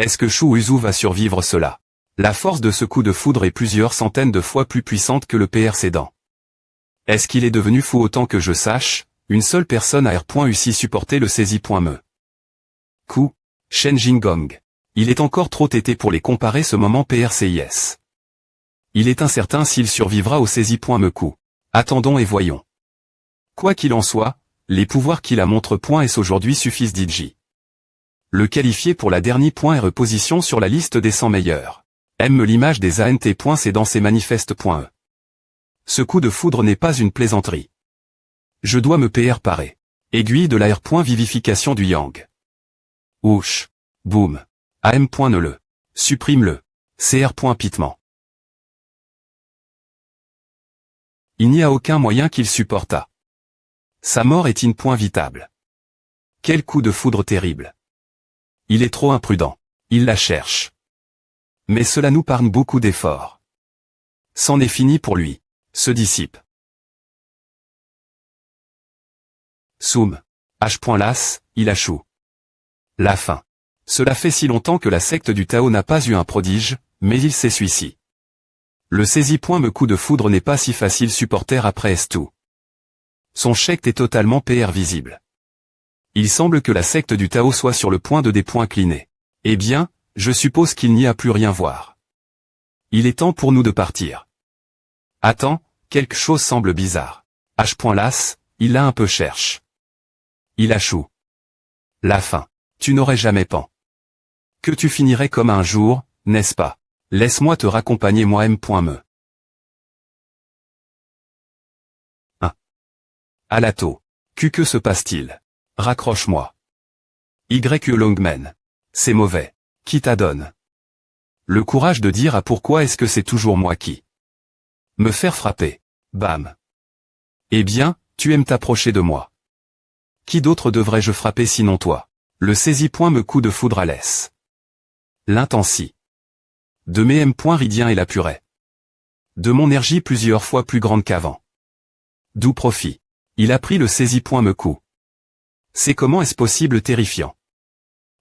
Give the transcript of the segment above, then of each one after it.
Est-ce que Shu Uzu va survivre cela? La force de ce coup de foudre est plusieurs centaines de fois plus puissante que le précédent. Est-ce qu'il est devenu fou autant que je sache? Une seule personne a réussi supporter le saisie.me. Coup, Shen Jingong. Il est encore trop têté pour les comparer ce moment PRCIS. Il est incertain s'il survivra au saisie.me coup. Attendons et voyons. Quoi qu'il en soit, les pouvoirs qu'il a montre.s aujourd'hui suffisent d'Iji. Le qualifier pour la dernière reposition sur la liste des 100 meilleurs. Aime l'image des ANT.c dans ses manifestes.e. Ce coup de foudre n'est pas une plaisanterie. Je dois me parer. Aiguille de la vivification du yang. Ouch. Boum. AM.ne-le. Supprime-le. CR.pitement. Il n'y a aucun moyen qu'il supporta. Sa mort est vitable. Quel coup de foudre terrible. Il est trop imprudent. Il la cherche. Mais cela nous parle beaucoup d'efforts. C'en est fini pour lui. Se dissipe. Soum. H.las, il a chou. La fin. Cela fait si longtemps que la secte du Tao n'a pas eu un prodige, mais il s'essuie-ci. Le saisie.me coup de foudre n'est pas si facile supporter après tout. Son chèque est totalement visible. Il semble que la secte du Tao soit sur le point de décliner. Eh bien, je suppose qu'il n'y a plus rien à voir. Il est temps pour nous de partir. Attends, quelque chose semble bizarre. H.las, il l'a un peu cherche. Il a chou. La fin. Tu n'aurais jamais pen. Que tu finirais comme un jour, n'est-ce pas? Laisse-moi te raccompagner moi-même.me. 1. Alato. Que se passe-t-il? Raccroche-moi. Y. Longman. C'est mauvais. Qui t'adonne? Le courage de dire à pourquoi est-ce que c'est toujours moi qui? Me faire frapper. Bam. Eh bien, tu aimes t'approcher de moi. Qui d'autre devrais-je frapper sinon toi? Le saisie.me coup de foudre à l'aise. L'intensi. De mes M.ridien et la purée. De mon énergie plusieurs fois plus grande qu'avant. D'où profit. Il a pris le saisie.me coup. C'est comment est-ce possible terrifiant.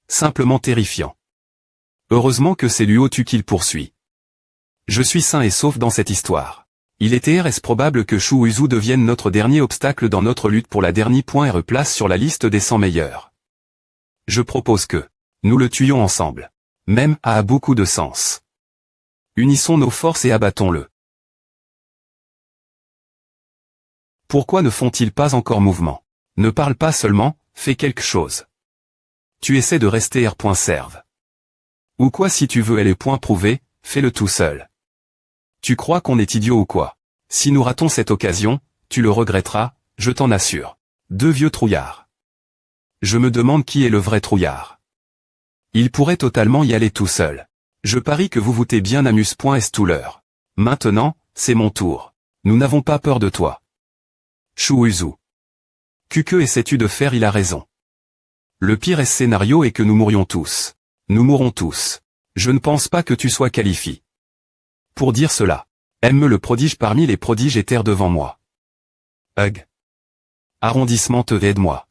Simplement terrifiant. Heureusement que c'est Luotu qu'il poursuit. Je suis sain et sauf dans cette histoire. Il est probable que Shu Uzu devienne notre dernier obstacle dans notre lutte pour la dernière place sur la liste des 100 meilleurs. Je propose que nous le tuions ensemble. Même a beaucoup de sens. Unissons nos forces et abattons-le. Pourquoi ne font-ils pas encore mouvement? Ne parle pas seulement, fais quelque chose. Tu essaies de rester R.serve. Ou quoi si tu veux aller prouver, fais-le tout seul. Tu crois qu'on est idiot ou quoi? Si nous ratons cette occasion, tu le regretteras, je t'en assure. Deux vieux trouillards. Je me demande qui est le vrai trouillard. Il pourrait totalement y aller tout seul. Je parie que vous t'es bien amuse.s tout l'heure. Maintenant, c'est mon tour. Nous n'avons pas peur de toi. Shu Uzu. Que essaies-tu de faire? Il a raison. Le pire scénario est que nous mourions tous. Nous mourrons tous. Je ne pense pas que tu sois qualifié. Pour dire cela, aime le prodige parmi les prodiges et terre devant moi. Hug. Arrondissement te aide-moi.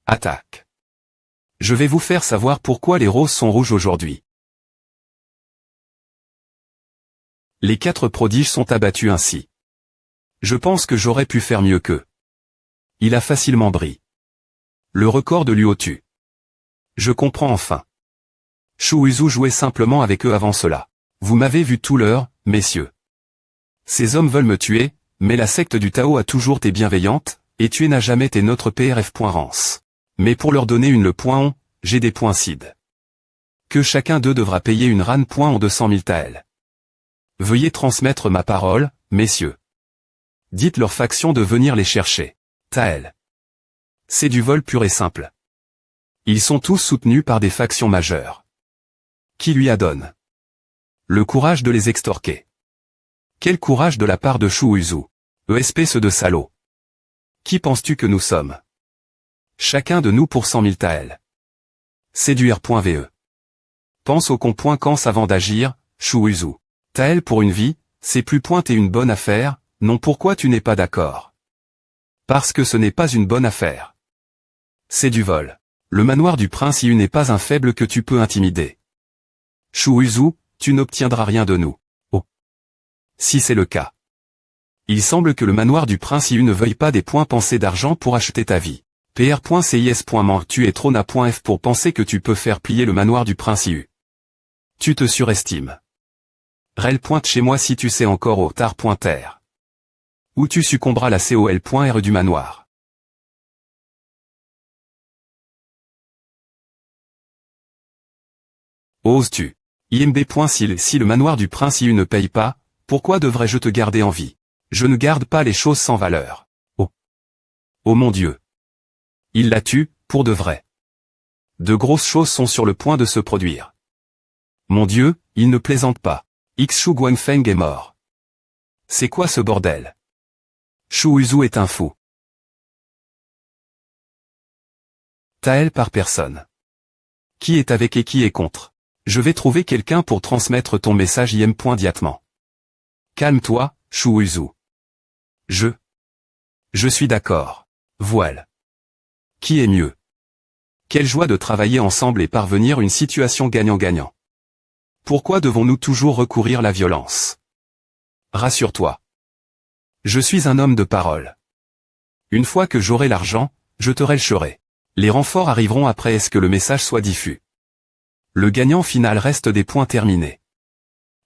Attaque. Je vais vous faire savoir pourquoi les roses sont rouges aujourd'hui. Les 4 prodiges sont abattus ainsi. Je pense que j'aurais pu faire mieux qu'eux. Il a facilement brillé. Le record de Luotu. Je comprends enfin. Shu Uzu jouait simplement avec eux avant cela. Vous m'avez vu tout l'heure, messieurs. Ces hommes veulent me tuer, mais la secte du Tao a toujours été bienveillante, et tuer n'a jamais été notre PRF.rance. Mais pour leur donner le point on, j'ai des points CID. Que chacun d'eux devra payer une RAN.on 200 000 taels. Veuillez transmettre ma parole, messieurs. Dites leur faction de venir les chercher. Tael. C'est du vol pur et simple. Ils sont tous soutenus par des factions majeures. Qui lui adonne le courage de les extorquer? Quel courage de la part de Shu Uzu. Espèce de salaud. Qui penses-tu que nous sommes? Chacun de nous pour 100 000 taels. C'est du R.ve. Pense au conséquences avant d'agir, Shu Uzu. Tael pour une vie, c'est plus pointe et une bonne affaire, non pourquoi tu n'es pas d'accord? Parce que ce n'est pas une bonne affaire. C'est du vol. Le manoir du prince Yu n'est pas un faible que tu peux intimider. Shuuzu, tu n'obtiendras rien de nous. Oh. Si c'est le cas. Il semble que le manoir du prince Iu ne veuille pas des points pensés d'argent pour acheter ta vie. PR.cis.manque tu es trona.f pour penser que tu peux faire plier le manoir du prince Iu. Tu te surestimes. Rel pointe chez moi si tu sais encore au tar.ter. Ou tu succomberas la col.re du manoir. Oses-tu? IMB.sil si le manoir du prince Iu ne paye pas, pourquoi devrais-je te garder en vie? Je ne garde pas les choses sans valeur. Oh. Oh mon Dieu. Il la tue, pour de vrai. De grosses choses sont sur le point de se produire. Mon Dieu, il ne plaisante pas. Xu Guangfeng est mort. C'est quoi ce bordel? Shuuzu est un fou. Taël par personne. Qui est avec et qui est contre? Je vais trouver quelqu'un pour transmettre ton message im.diatement. Calme-toi, Shuuzu. Je suis d'accord. Voile. Qui est mieux? Quelle joie de travailler ensemble et parvenir à une situation gagnant-gagnant. Pourquoi devons-nous toujours recourir à la violence? Rassure-toi. Je suis un homme de parole. Une fois que j'aurai l'argent, je te relâcherai. Les renforts arriveront après est-ce que le message soit diffus. Le gagnant final reste des points terminés.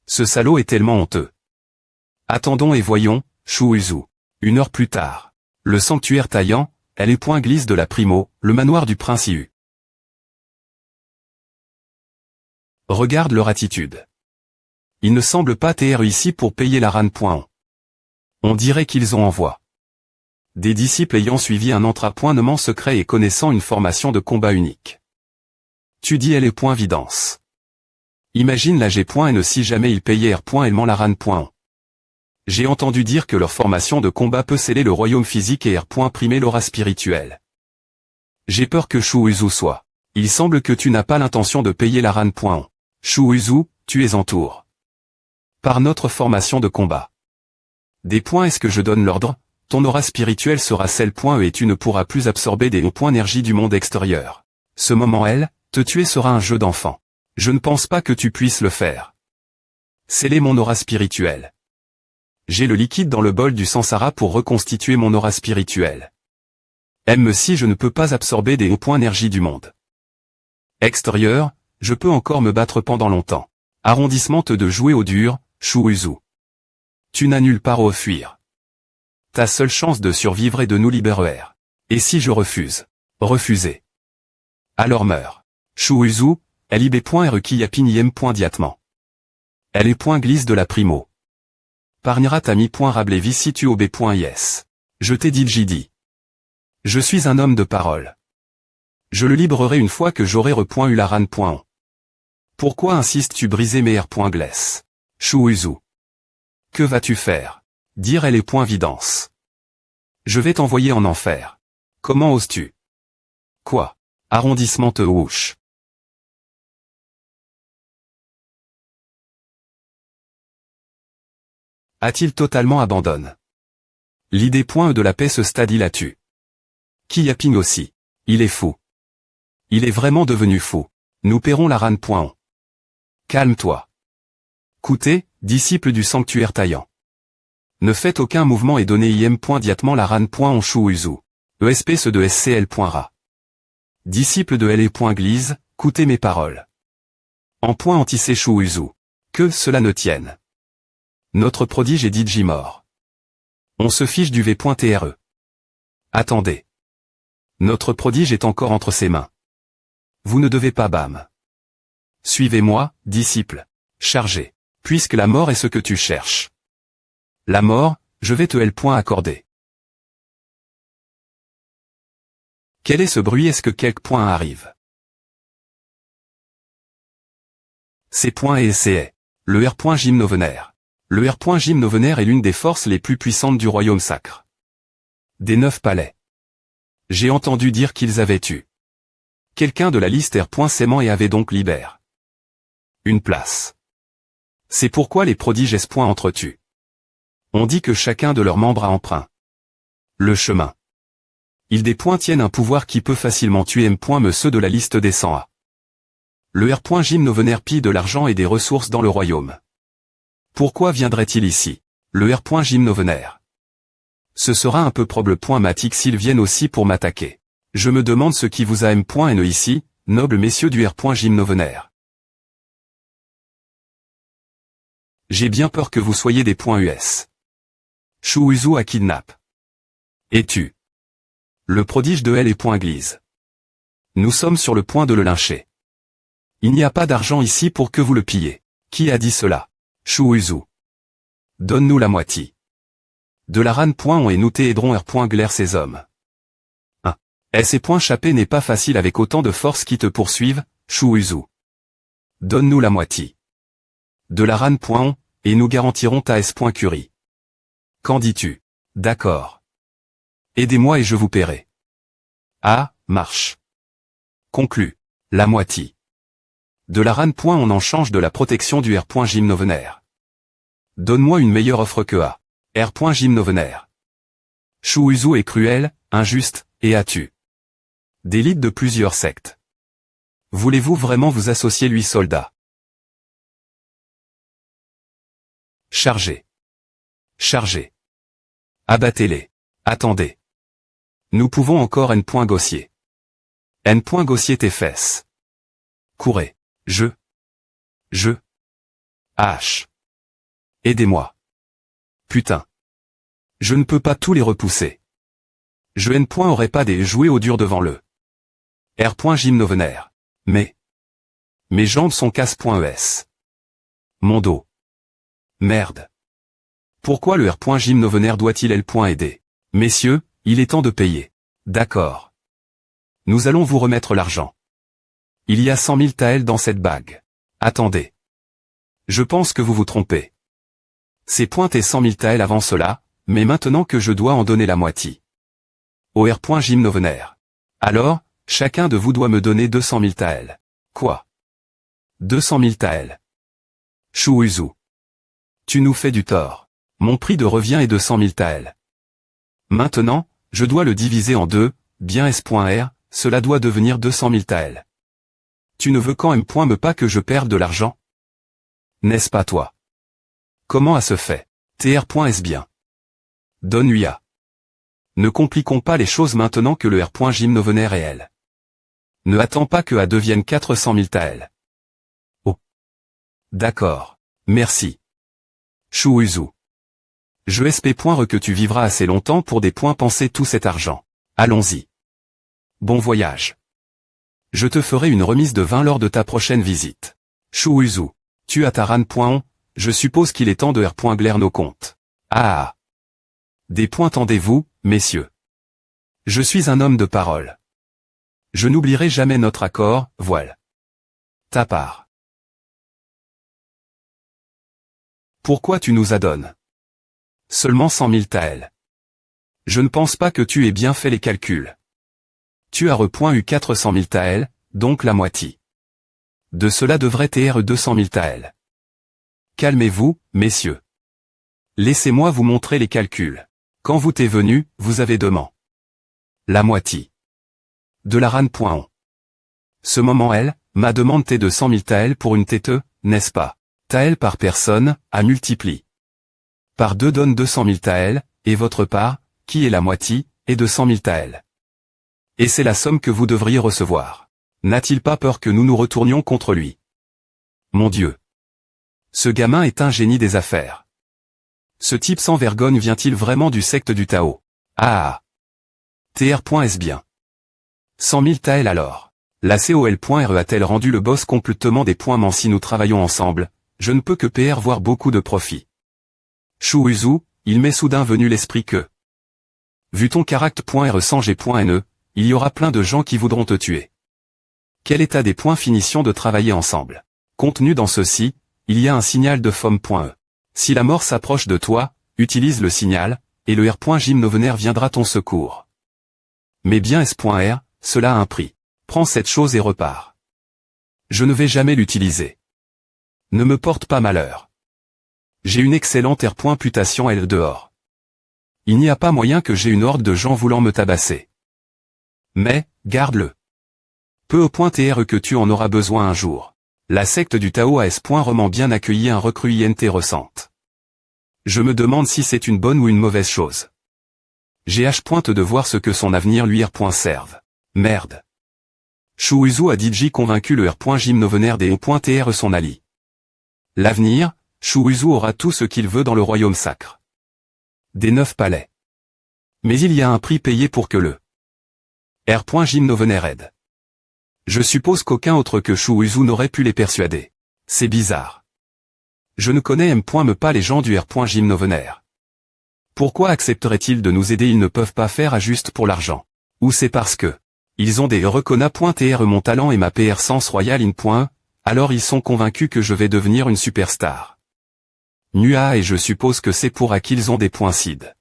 Ce salaud est tellement honteux. Attendons et voyons, Shuuzu. 1 heure plus tard. Le sanctuaire taillant, elle est point glisse de la Primo, le manoir du prince Iu. Regarde leur attitude. Ils ne semblent pas TR ici pour payer la RAN. On dirait qu'ils ont envoi. Des disciples ayant suivi un entrapointement secret et connaissant une formation de combat unique. Tu dis elle est point vidance. Imagine la G. et ne si jamais ils payaient R. et la RAN. J'ai entendu dire que leur formation de combat peut sceller le royaume physique et R. primer l'aura spirituelle. J'ai peur que Shuuzu soit. Il semble que tu n'as pas l'intention de payer la RAN. Shuuzu, tu es en tour. Par notre formation de combat. Des points est-ce que je donne l'ordre, ton aura spirituelle sera celle et tu ne pourras plus absorber des points énergie du monde extérieur. Ce moment te tuer sera un jeu d'enfant. Je ne pense pas que tu puisses le faire. Sceller mon aura spirituelle. J'ai le liquide dans le bol du Sansara pour reconstituer mon aura spirituelle. Aime si je ne peux pas absorber des points énergie du monde extérieur, je peux encore me battre pendant longtemps. Arrondissement de jouer au dur, Shuuzu. Tu n'as nulle part où fuir. Ta seule chance de survivre est de nous libérer. Et si je refuse? Refuser. Alors meurs. Shuuzu, lib.re qui yapiniem.diatement. Elle est point glisse de la Primo. Parnira tami.rablevi si tu ob.is. Je t'ai dit le JD. Je suis un homme de parole. Je le libérerai une fois que j'aurai eu la RAN. Pourquoi insistes-tu briser mes R.gless? Shuuzu. Que vas-tu faire? Dire elle est point vidance. Je vais t'envoyer en enfer. Comment oses-tu? Quoi? Arrondissement te ouche. A-t-il totalement abandonné? L'idée de la paix ce stade il a tu. Qui Yaping aussi. Il est fou. Il est vraiment devenu fou. Nous paierons la RAN. Calme-toi. Coutez, disciple du sanctuaire taillant. Ne faites aucun mouvement et donnez im.diatement la RAN. On Shuuzu. ESP ce de SCL.ra. Disciple de LE.glise, coutez mes paroles. En point anti-C Shuuzu. Que cela ne tienne. Notre prodige est DJ mort. On se fiche du V.TRE. Attendez. Notre prodige est encore entre ses mains. Vous ne devez pas bam. Suivez-moi, disciple. Chargé. Puisque la mort est ce que tu cherches. La mort, je vais te accorder. Quel est ce bruit? Est-ce que quelque point arrive? C'est point et c'est. Le R. Gymnovener. Le R. Gymnovener est l'une des forces les plus puissantes du royaume sacre. Des 9 palais. J'ai entendu dire qu'ils avaient eu quelqu'un de la liste R. Sément et avait donc libère une place. C'est pourquoi les prodiges S. entretuent. On dit que chacun de leurs membres a emprunt le chemin. Ils des tiennent un pouvoir qui peut facilement tuer M. ceux de la liste des 100 A. Le R.Gymnovenaire pille de l'argent et des ressources dans le royaume. Pourquoi viendrait-il ici? Le R.Gymnovenaire. Ce sera un peu problématique s'ils viennent aussi pour m'attaquer. Je me demande ce qui vous a M.Ne ici, nobles messieurs du R.Gymnovenaire. J'ai bien peur que vous soyez des .US. Shu Uzu a kidnappe. Et tu. Le prodige de L et .Glise. Nous sommes sur le point de le lyncher. Il n'y a pas d'argent ici pour que vous le pillez. Qui a dit cela? Shu Uzu. Donne-nous la moitié. De la RAN. On et nous t'aiderons R.Glaire ces hommes. 1. S.Chappé n'est pas facile avec autant de forces qui te poursuivent, Shu Uzu. Donne-nous la moitié. De la RAN. Et nous garantirons ta S.Curie. Qu'en dis-tu? D'accord. Aidez-moi et je vous paierai. Ah, marche. Conclu. La moitié. De la RAN. On en change de la protection du R.Gymnovenaire. Donne-moi une meilleure offre que A. R.Gymnovenaire. Shu Uzu est cruel, injuste, et as-tu d'élite de plusieurs sectes. Voulez-vous vraiment vous associer lui soldat? Chargez. Chargez. Abattez-les. Attendez. Nous pouvons encore N.Gossier. N.Gossier tes fesses. Courez. Je. H. Aidez-moi. Putain. Je ne peux pas tous les repousser. Je N. Aurais pas des jouets au dur devant le R.Gymnovenaire. Mais. Mes jambes sont casse.es. Mon dos. Merde. Pourquoi le R.Gymnovenaire doit-il L.aider? Messieurs, il est temps de payer. D'accord. Nous allons vous remettre l'argent. Il y a 100 000 taels dans cette bague. Attendez. Je pense que vous vous trompez. C'est pointé 100 000 taels avant cela, mais maintenant que je dois en donner la moitié. Au R.Gymnovenaire. Alors, chacun de vous doit me donner 200 000 taels. Quoi? 200 000 taels. Shu Uzu. Tu nous fais du tort. Mon prix de revient est de 100 000 taels. Maintenant, je dois le diviser en deux, bien S.R, cela doit devenir 200 000 taels. Tu ne veux quand même me pas que je perde de l'argent? N'est-ce pas toi? Comment a se fait? Tr.S bien. Donne-lui A. Ne compliquons pas les choses maintenant que le R.Gymnovenaire est L. Ne attends pas que A devienne 400 000 taels. Oh. D'accord. Merci. Shu Uzu. Je SP. Que tu vivras assez longtemps pour des points penser tout cet argent. Allons-y. Bon voyage. Je te ferai une remise de 20 lors de ta prochaine visite. Shu Uzu. Tu as ta RAN. Je suppose qu'il est temps de R.Glaire nos comptes. Ah. Des points tendez-vous, messieurs. Je suis un homme de parole. Je n'oublierai jamais notre accord, voile. Ta part. Pourquoi tu nous adonnes seulement 100 000 taels? Je ne pense pas que tu aies bien fait les calculs. Tu as eu 400 000 taels, donc la moitié. De cela devrait être 200 000 taels. Calmez-vous, messieurs. Laissez-moi vous montrer les calculs. Quand vous t'es venu, vous avez demandé la moitié de la RAN. Ce moment elle, ma demande t'est de 100 000 taels pour une tête, n'est-ce pas? Taels par personne, à multiplie. Par 2 donne 200 000 taels, et votre part, qui est la moitié, est de 100 000 taels. Et c'est la somme que vous devriez recevoir. N'a-t-il pas peur que nous nous retournions contre lui? Mon Dieu. Ce gamin est un génie des affaires. Ce type sans vergogne vient-il vraiment du secte du Tao? Ah. Tr.S bien. 100 000 taels alors. La COL.RE a-t-elle rendu le boss complètement des points si nous travaillons ensemble? Je ne peux que PR voir beaucoup de profit. Shu Uzu, il m'est soudain venu l'esprit que. Vu ton caractère.RE sans G.NE, il y aura plein de gens qui voudront te tuer. Quel état des points finition de travailler ensemble? Contenu dans ceci, il y a un signal de FOM.E. Si la mort s'approche de toi, utilise le signal, et le R.Gymnovenaire viendra à ton secours. Mais bien S.R, cela a un prix. Prends cette chose et repars. Je ne vais jamais l'utiliser. Ne me porte pas malheur. J'ai une excellente R.Putation L dehors. Il n'y a pas moyen que j'ai une horde de gens voulant me tabasser. Mais, garde-le. Peu au point TRE que tu en auras besoin un jour. La secte du Tao a S. Roman bien accueilli un recrue INT ressente. Je me demande si c'est une bonne ou une mauvaise chose. J'ai H. de voir ce que son avenir lui R. serve. Merde. Shuuzu a DJ convaincu le R. Gymnovenaire des E.TR son ali. L'avenir, Shuuzu aura tout ce qu'il veut dans le royaume sacre. Des 9 palais. Mais il y a un prix payé pour que le R. Gymnovenaire aide. Je suppose qu'aucun autre que Shuuzu n'aurait pu les persuader. C'est bizarre. Je ne connais me pas les gens du R. Gymnovenaire. Pourquoi accepteraient-ils de nous aider? Ils ne peuvent pas faire à juste pour l'argent. Ou c'est parce que ils ont des reconna.tr mon talent et ma PR sens royal in. Alors ils sont convaincus que je vais devenir une superstar. Nua et je suppose que c'est pour à qu'ils ont des points CID.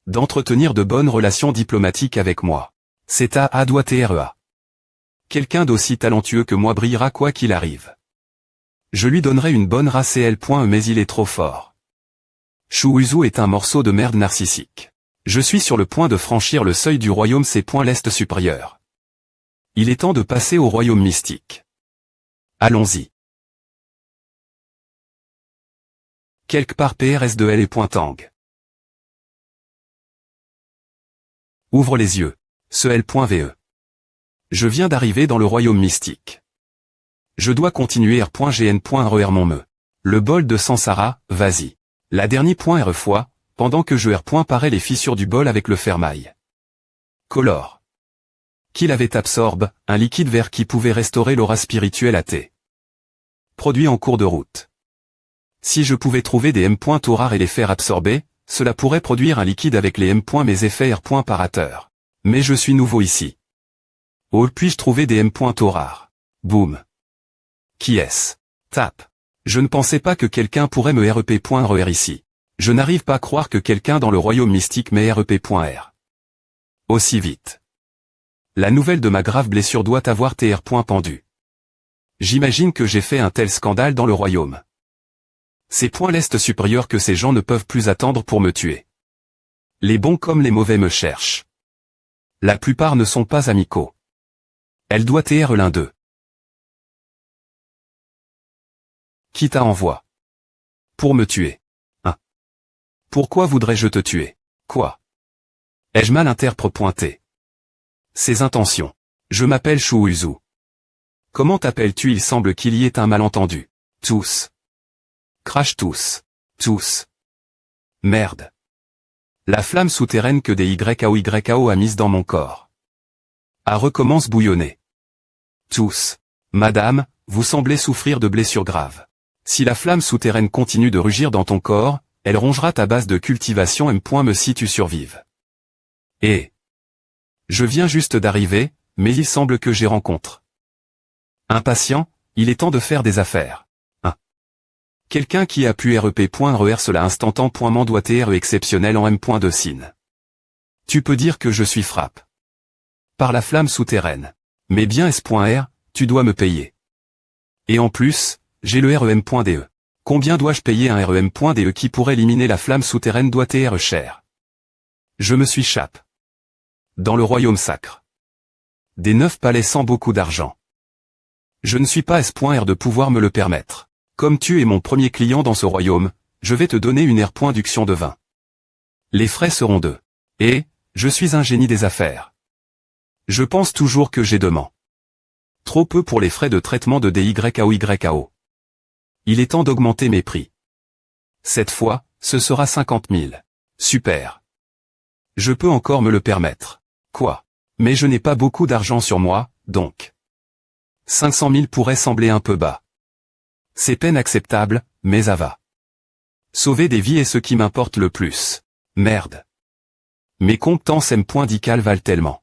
D'entretenir de bonnes relations diplomatiques avec moi. C'est à doit TREA. Quelqu'un d'aussi talentueux que moi brillera quoi qu'il arrive. Je lui donnerai une bonne race et L. Mais il est trop fort. Shuuzu est un morceau de merde narcissique. Je suis sur le point de franchir le seuil du royaume C. L'Est supérieur. Il est temps de passer au royaume mystique. Allons-y. Quelque part PRS2L et Tang. Ouvre les yeux. Ce L.VE. Je viens d'arriver dans le royaume mystique. Je dois continuer R.GN.RER mon me. Le bol de Sansara, vas-y. La dernière .RE fois, pendant que je parais les fissures du bol avec le fermail. Color. Qu'il avait absorbe, un liquide vert qui pouvait restaurer l'aura spirituelle à T. Produit en cours de route. Si je pouvais trouver des M. rares et les faire absorber, cela pourrait produire un liquide avec les M. mes effets R. parateur. Mais je suis nouveau ici. Oh, puis-je trouver des M. rares? Boum. Qui est-ce? Tape. Je ne pensais pas que quelqu'un pourrait me REP.RER ici. Je n'arrive pas à croire que quelqu'un dans le royaume mystique m'ait REP.R. Aussi vite. La nouvelle de ma grave blessure doit avoir TR. Pendu. J'imagine que j'ai fait un tel scandale dans le royaume. C'est l'Est supérieur que ces gens ne peuvent plus attendre pour me tuer. Les bons comme les mauvais me cherchent. La plupart ne sont pas amicaux. Elle doit TR l'un d'eux. Qui t'envoie? Pour me tuer. Pourquoi voudrais-je te tuer? Quoi? Ai-je mal interprété? Ses intentions. Je m'appelle Shuuzu. Comment t'appelles-tu? Il semble qu'il y ait un malentendu. Tous. Crash tous. Tous. Merde. La flamme souterraine que des YAO a mise dans mon corps. Recommence bouillonner. Tous. Madame, vous semblez souffrir de blessures graves. Si la flamme souterraine continue de rugir dans ton corps, elle rongera ta base de cultivation M. Me si tu survives. Et je viens juste d'arriver, mais il semble que j'y rencontre. Impatient, il est temps de faire des affaires. Quelqu'un qui a pu REP.RER cela instantant. M'en doit TR exceptionnel en M. de Sin. Tu peux dire que je suis frappe. Par la flamme souterraine. Mais bien S.R, tu dois me payer. Et en plus, j'ai le REM.DE. Combien dois-je payer un REM.DE qui pourrait éliminer la flamme souterraine? Doit TR cher. Je me suis chape. Dans le royaume sacre. Des 9 palais sans beaucoup d'argent. Je ne suis pas S.R de pouvoir me le permettre. Comme tu es mon premier client dans ce royaume, je vais te donner une R.duction de 20. Les frais seront 2. Et, je suis un génie des affaires. Je pense toujours que j'ai demandé. Trop peu pour les frais de traitement de DYAO. Il est temps d'augmenter mes prix. Cette fois, ce sera 50 000. Super. Je peux encore me le permettre. Quoi? Mais je n'ai pas beaucoup d'argent sur moi, donc. 500 000 pourrait sembler un peu bas. C'est peine acceptable, mais ça va. Sauver des vies est ce qui m'importe le plus. Merde. Mes compétences M.Dical valent tellement.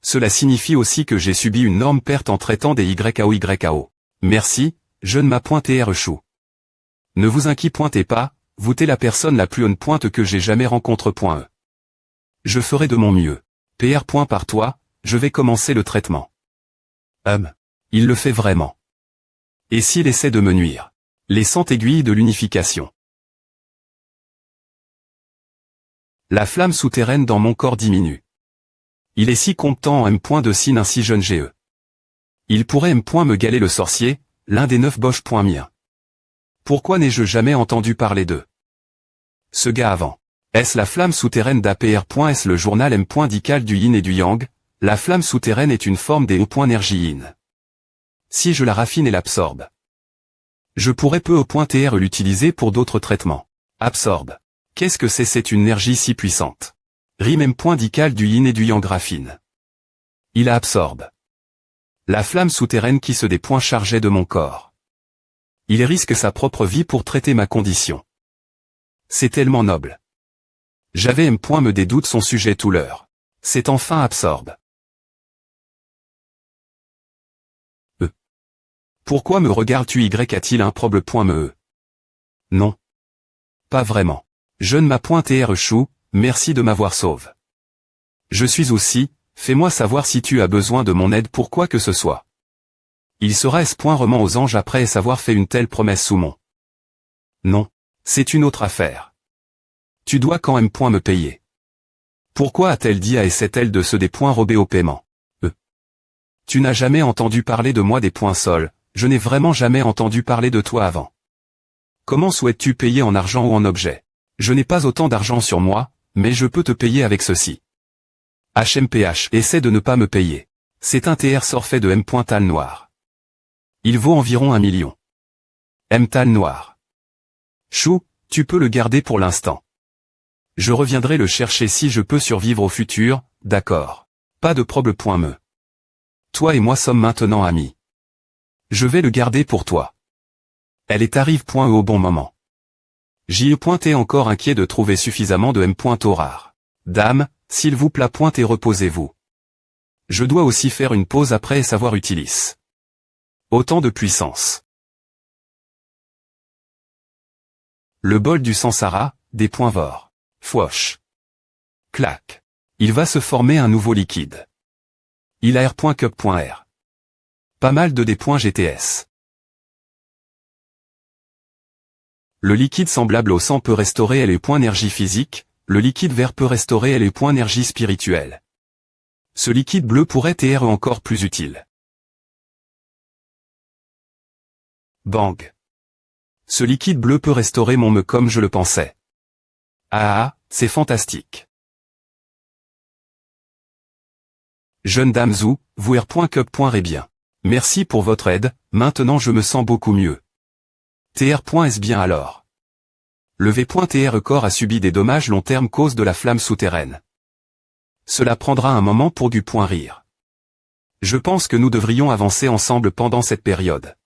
Cela signifie aussi que j'ai subi une énorme perte en traitant des YAO. Merci, je ne m'appointé chou. Ne vous inquiétez pas, vous êtes la personne la plus on-pointe que j'ai jamais rencontre.e. Je ferai de mon mieux. PR. Par toi, je vais commencer le traitement. Il le fait vraiment. Et s'il essaie de me nuire? Les 100 aiguilles de l'unification. La flamme souterraine dans mon corps diminue. Il est si comptant en M. de Sin un si jeune GE. Il pourrait me galer le sorcier, l'un des 9 boches mien. Pourquoi n'ai-je jamais entendu parler d'eux? Ce gars avant. Est-ce la flamme souterraine d'APR. Est-ce le journal M.dical du yin et du yang? La flamme souterraine est une forme des énergie yin. Si je la raffine et l'absorbe, je pourrais peu .tr l'utiliser pour d'autres traitements. Absorbe. Qu'est-ce que c'est? C'est une énergie si puissante. Rime M.dical du yin et du yang raffine. Il absorbe la flamme souterraine qui se des points chargés de mon corps. Il risque sa propre vie pour traiter ma condition. C'est tellement noble. J'avais me dédoute son sujet tout l'heure. C'est enfin absorbe. Pourquoi me regardes-tu? A-t-il un problème? Non. Pas vraiment. Je ne m'as chou, merci de m'avoir sauve. Je suis aussi, fais-moi savoir si tu as besoin de mon aide pour quoi que ce soit. Il sera rement aux anges après avoir fait une telle promesse sous mon. Non. C'est une autre affaire. Tu dois quand même me payer. Pourquoi a-t-elle dit à essaie-t-elle de se des points robés au paiement? Tu n'as jamais entendu parler de moi des points sols, je n'ai vraiment jamais entendu parler de toi avant. Comment souhaites-tu payer en argent ou en objet? Je n'ai pas autant d'argent sur moi, mais je peux te payer avec ceci. HMPH, essaie de ne pas me payer. C'est un TR sort fait de M.tal noir. Il vaut environ 1 million. M.tal noir. Chou, tu peux le garder pour l'instant. Je reviendrai le chercher si je peux survivre au futur, d'accord. Pas de problème. Toi et moi sommes maintenant amis. Je vais le garder pour toi. Elle est arrive au bon moment. J'y ai encore inquiet de trouver suffisamment de M.au rare. Dame, s'il vous plaît et reposez-vous. Je dois aussi faire une pause après et savoir utiliser. Autant de puissance. Le bol du Sansara, des points vor. Fouoche. Clac. Il va se former un nouveau liquide. Il a R.cup.r. Pas mal de des points GTS. Le liquide semblable au sang peut restaurer les points énergie physique, le liquide vert peut restaurer les points énergie spirituelle. Ce liquide bleu pourrait être encore plus utile. Bang. Ce liquide bleu peut restaurer mon me comme je le pensais. Ah, c'est fantastique. Jeune dame Zou, vous R.cup.ré bien. Merci pour votre aide, maintenant je me sens beaucoup mieux. TR.S bien alors. Le V.TR corps a subi des dommages long terme cause de la flamme souterraine. Cela prendra un moment pour du point rire. Je pense que nous devrions avancer ensemble pendant cette période.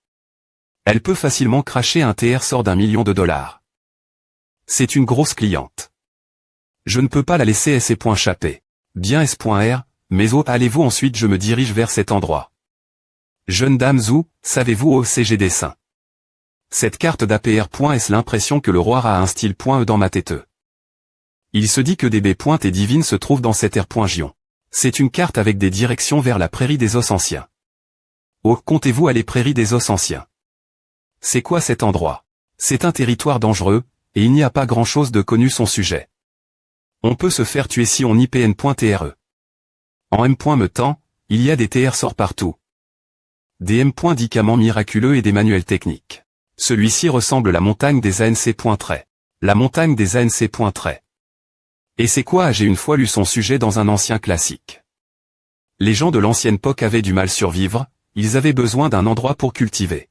Elle peut facilement cracher un TR sort d'1 million de dollars. C'est une grosse cliente. Je ne peux pas la laisser S.chapper. Bien S.R, mais allez-vous ensuite je me dirige vers cet endroit. Jeune dame Zou, savez-vous au CG dessin? Cette carte d'APR.S l'impression que le roi a un style .E dans ma tête. Il se dit que des B. et divines se trouvent dans cet R.Gion. C'est une carte avec des directions vers la prairie des os anciens. Oh, comptez-vous aller prairie des os anciens? C'est quoi cet endroit? C'est un territoire dangereux, et il n'y a pas grand-chose de connu son sujet. On peut se faire tuer si on IPN.TRE. En M.me temps, il y a des TR sorts partout. Des M.dicaments miraculeux et des manuels techniques. Celui-ci ressemble à la montagne des ANC. La montagne des ANC. Et c'est quoi? J'ai une fois lu son sujet dans un ancien classique. Les gens de l'ancienne époque avaient du mal survivre, ils avaient besoin d'un endroit pour cultiver.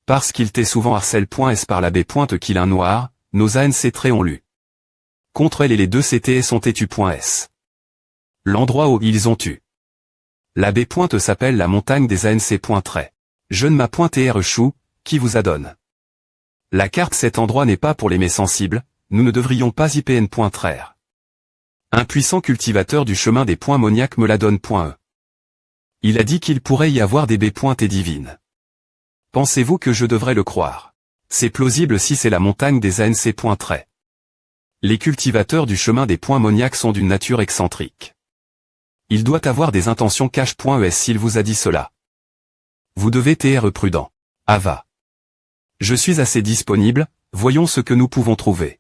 Parce qu'ils étaient souvent harcèle.s par la B. Qu'il noir, nos ANC très ont lu. Contre elle et les deux CTS ont têtu.s. L'endroit où ils ont eu. La B. S'appelle la montagne des ANC. Je ne m'a.tr chou, qui vous adonne. La carte cet endroit n'est pas pour les mésensibles, nous ne devrions pas IPN.traire. Un puissant cultivateur du chemin des points moniaques me la donne.e. Il a dit qu'il pourrait y avoir des B. et divines. Pensez-vous que je devrais le croire? C'est plausible si c'est la montagne des ANC. Les cultivateurs du chemin des points moniaques sont d'une nature excentrique. Il doit avoir des intentions cache.es s'il vous a dit cela. Vous devez être prudent. Ava. Je suis assez disponible, voyons ce que nous pouvons trouver.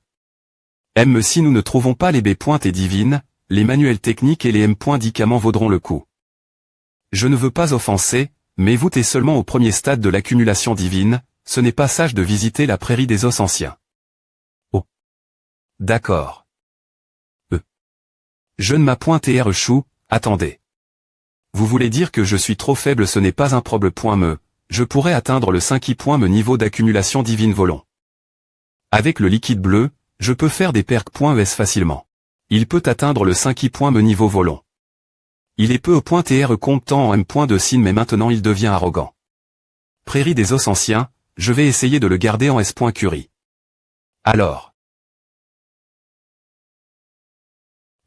Si nous ne trouvons pas les B. et divines, les manuels techniques et les M. dicaments vaudront le coup. Je ne veux pas offenser, mais vous t'es seulement au premier stade de l'accumulation divine, ce n'est pas sage de visiter la prairie des os anciens. Oh. D'accord. Je ne m'appoint TR chou, attendez. Vous voulez dire que je suis trop faible, ce n'est pas un problème point me, je pourrais atteindre le 5 point me niveau d'accumulation divine volon. Avec le liquide bleu, je peux faire des percs.es facilement. Il peut atteindre le 5 point me niveau volon. Il est peu au point TR comptant en M point de signe mais maintenant il devient arrogant. Prairie des os anciens, je vais essayer de le garder en S. Curie. Alors.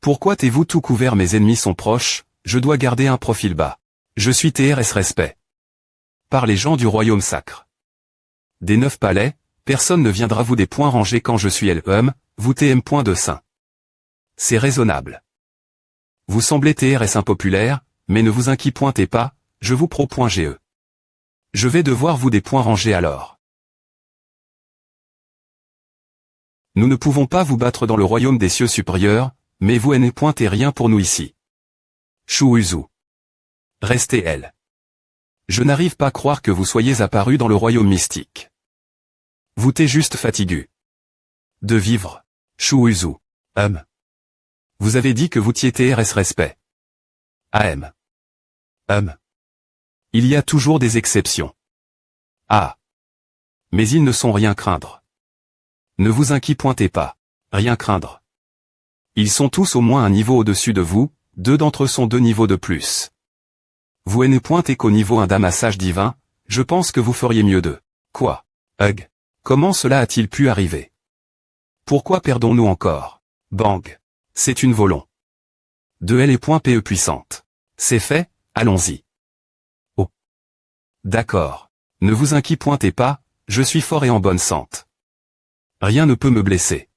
Pourquoi t'es-vous tout couvert? Mes ennemis sont proches, je dois garder un profil bas. Je suis TRS respect. Par les gens du royaume sacre. Des 9 palais, personne ne viendra vous des points rangés quand je suis LM, vous TM point de saint. C'est raisonnable. Vous semblez TRS impopulaire, mais ne vous inquiétez pas, je vous pro.GE. Je vais devoir vous des points rangés alors. Nous ne pouvons pas vous battre dans le royaume des cieux supérieurs, mais vous n'êtes point rien pour nous ici. Chou Uzu. Restez elle. Je n'arrive pas à croire que vous soyez apparu dans le royaume mystique. Vous t'es juste fatigué. De vivre. Chou Uzu. Vous avez dit que vous tiez TRS respect. AM. Il y a toujours des exceptions. Ah. Mais ils ne sont rien craindre. Ne vous inquiétez pas. Rien craindre. Ils sont tous au moins un niveau au-dessus de vous, 2 d'entre eux sont 2 niveaux de plus. Vous n'êtes point qu'au niveau un d'amassage divin, je pense que vous feriez mieux de. Quoi? Comment cela a-t-il pu arriver? Pourquoi perdons-nous encore? Bang. C'est une volon. De L et point PE puissante. C'est fait, allons-y. Oh. D'accord. Ne vous inquiétez pas, je suis fort et en bonne santé. Rien ne peut me blesser.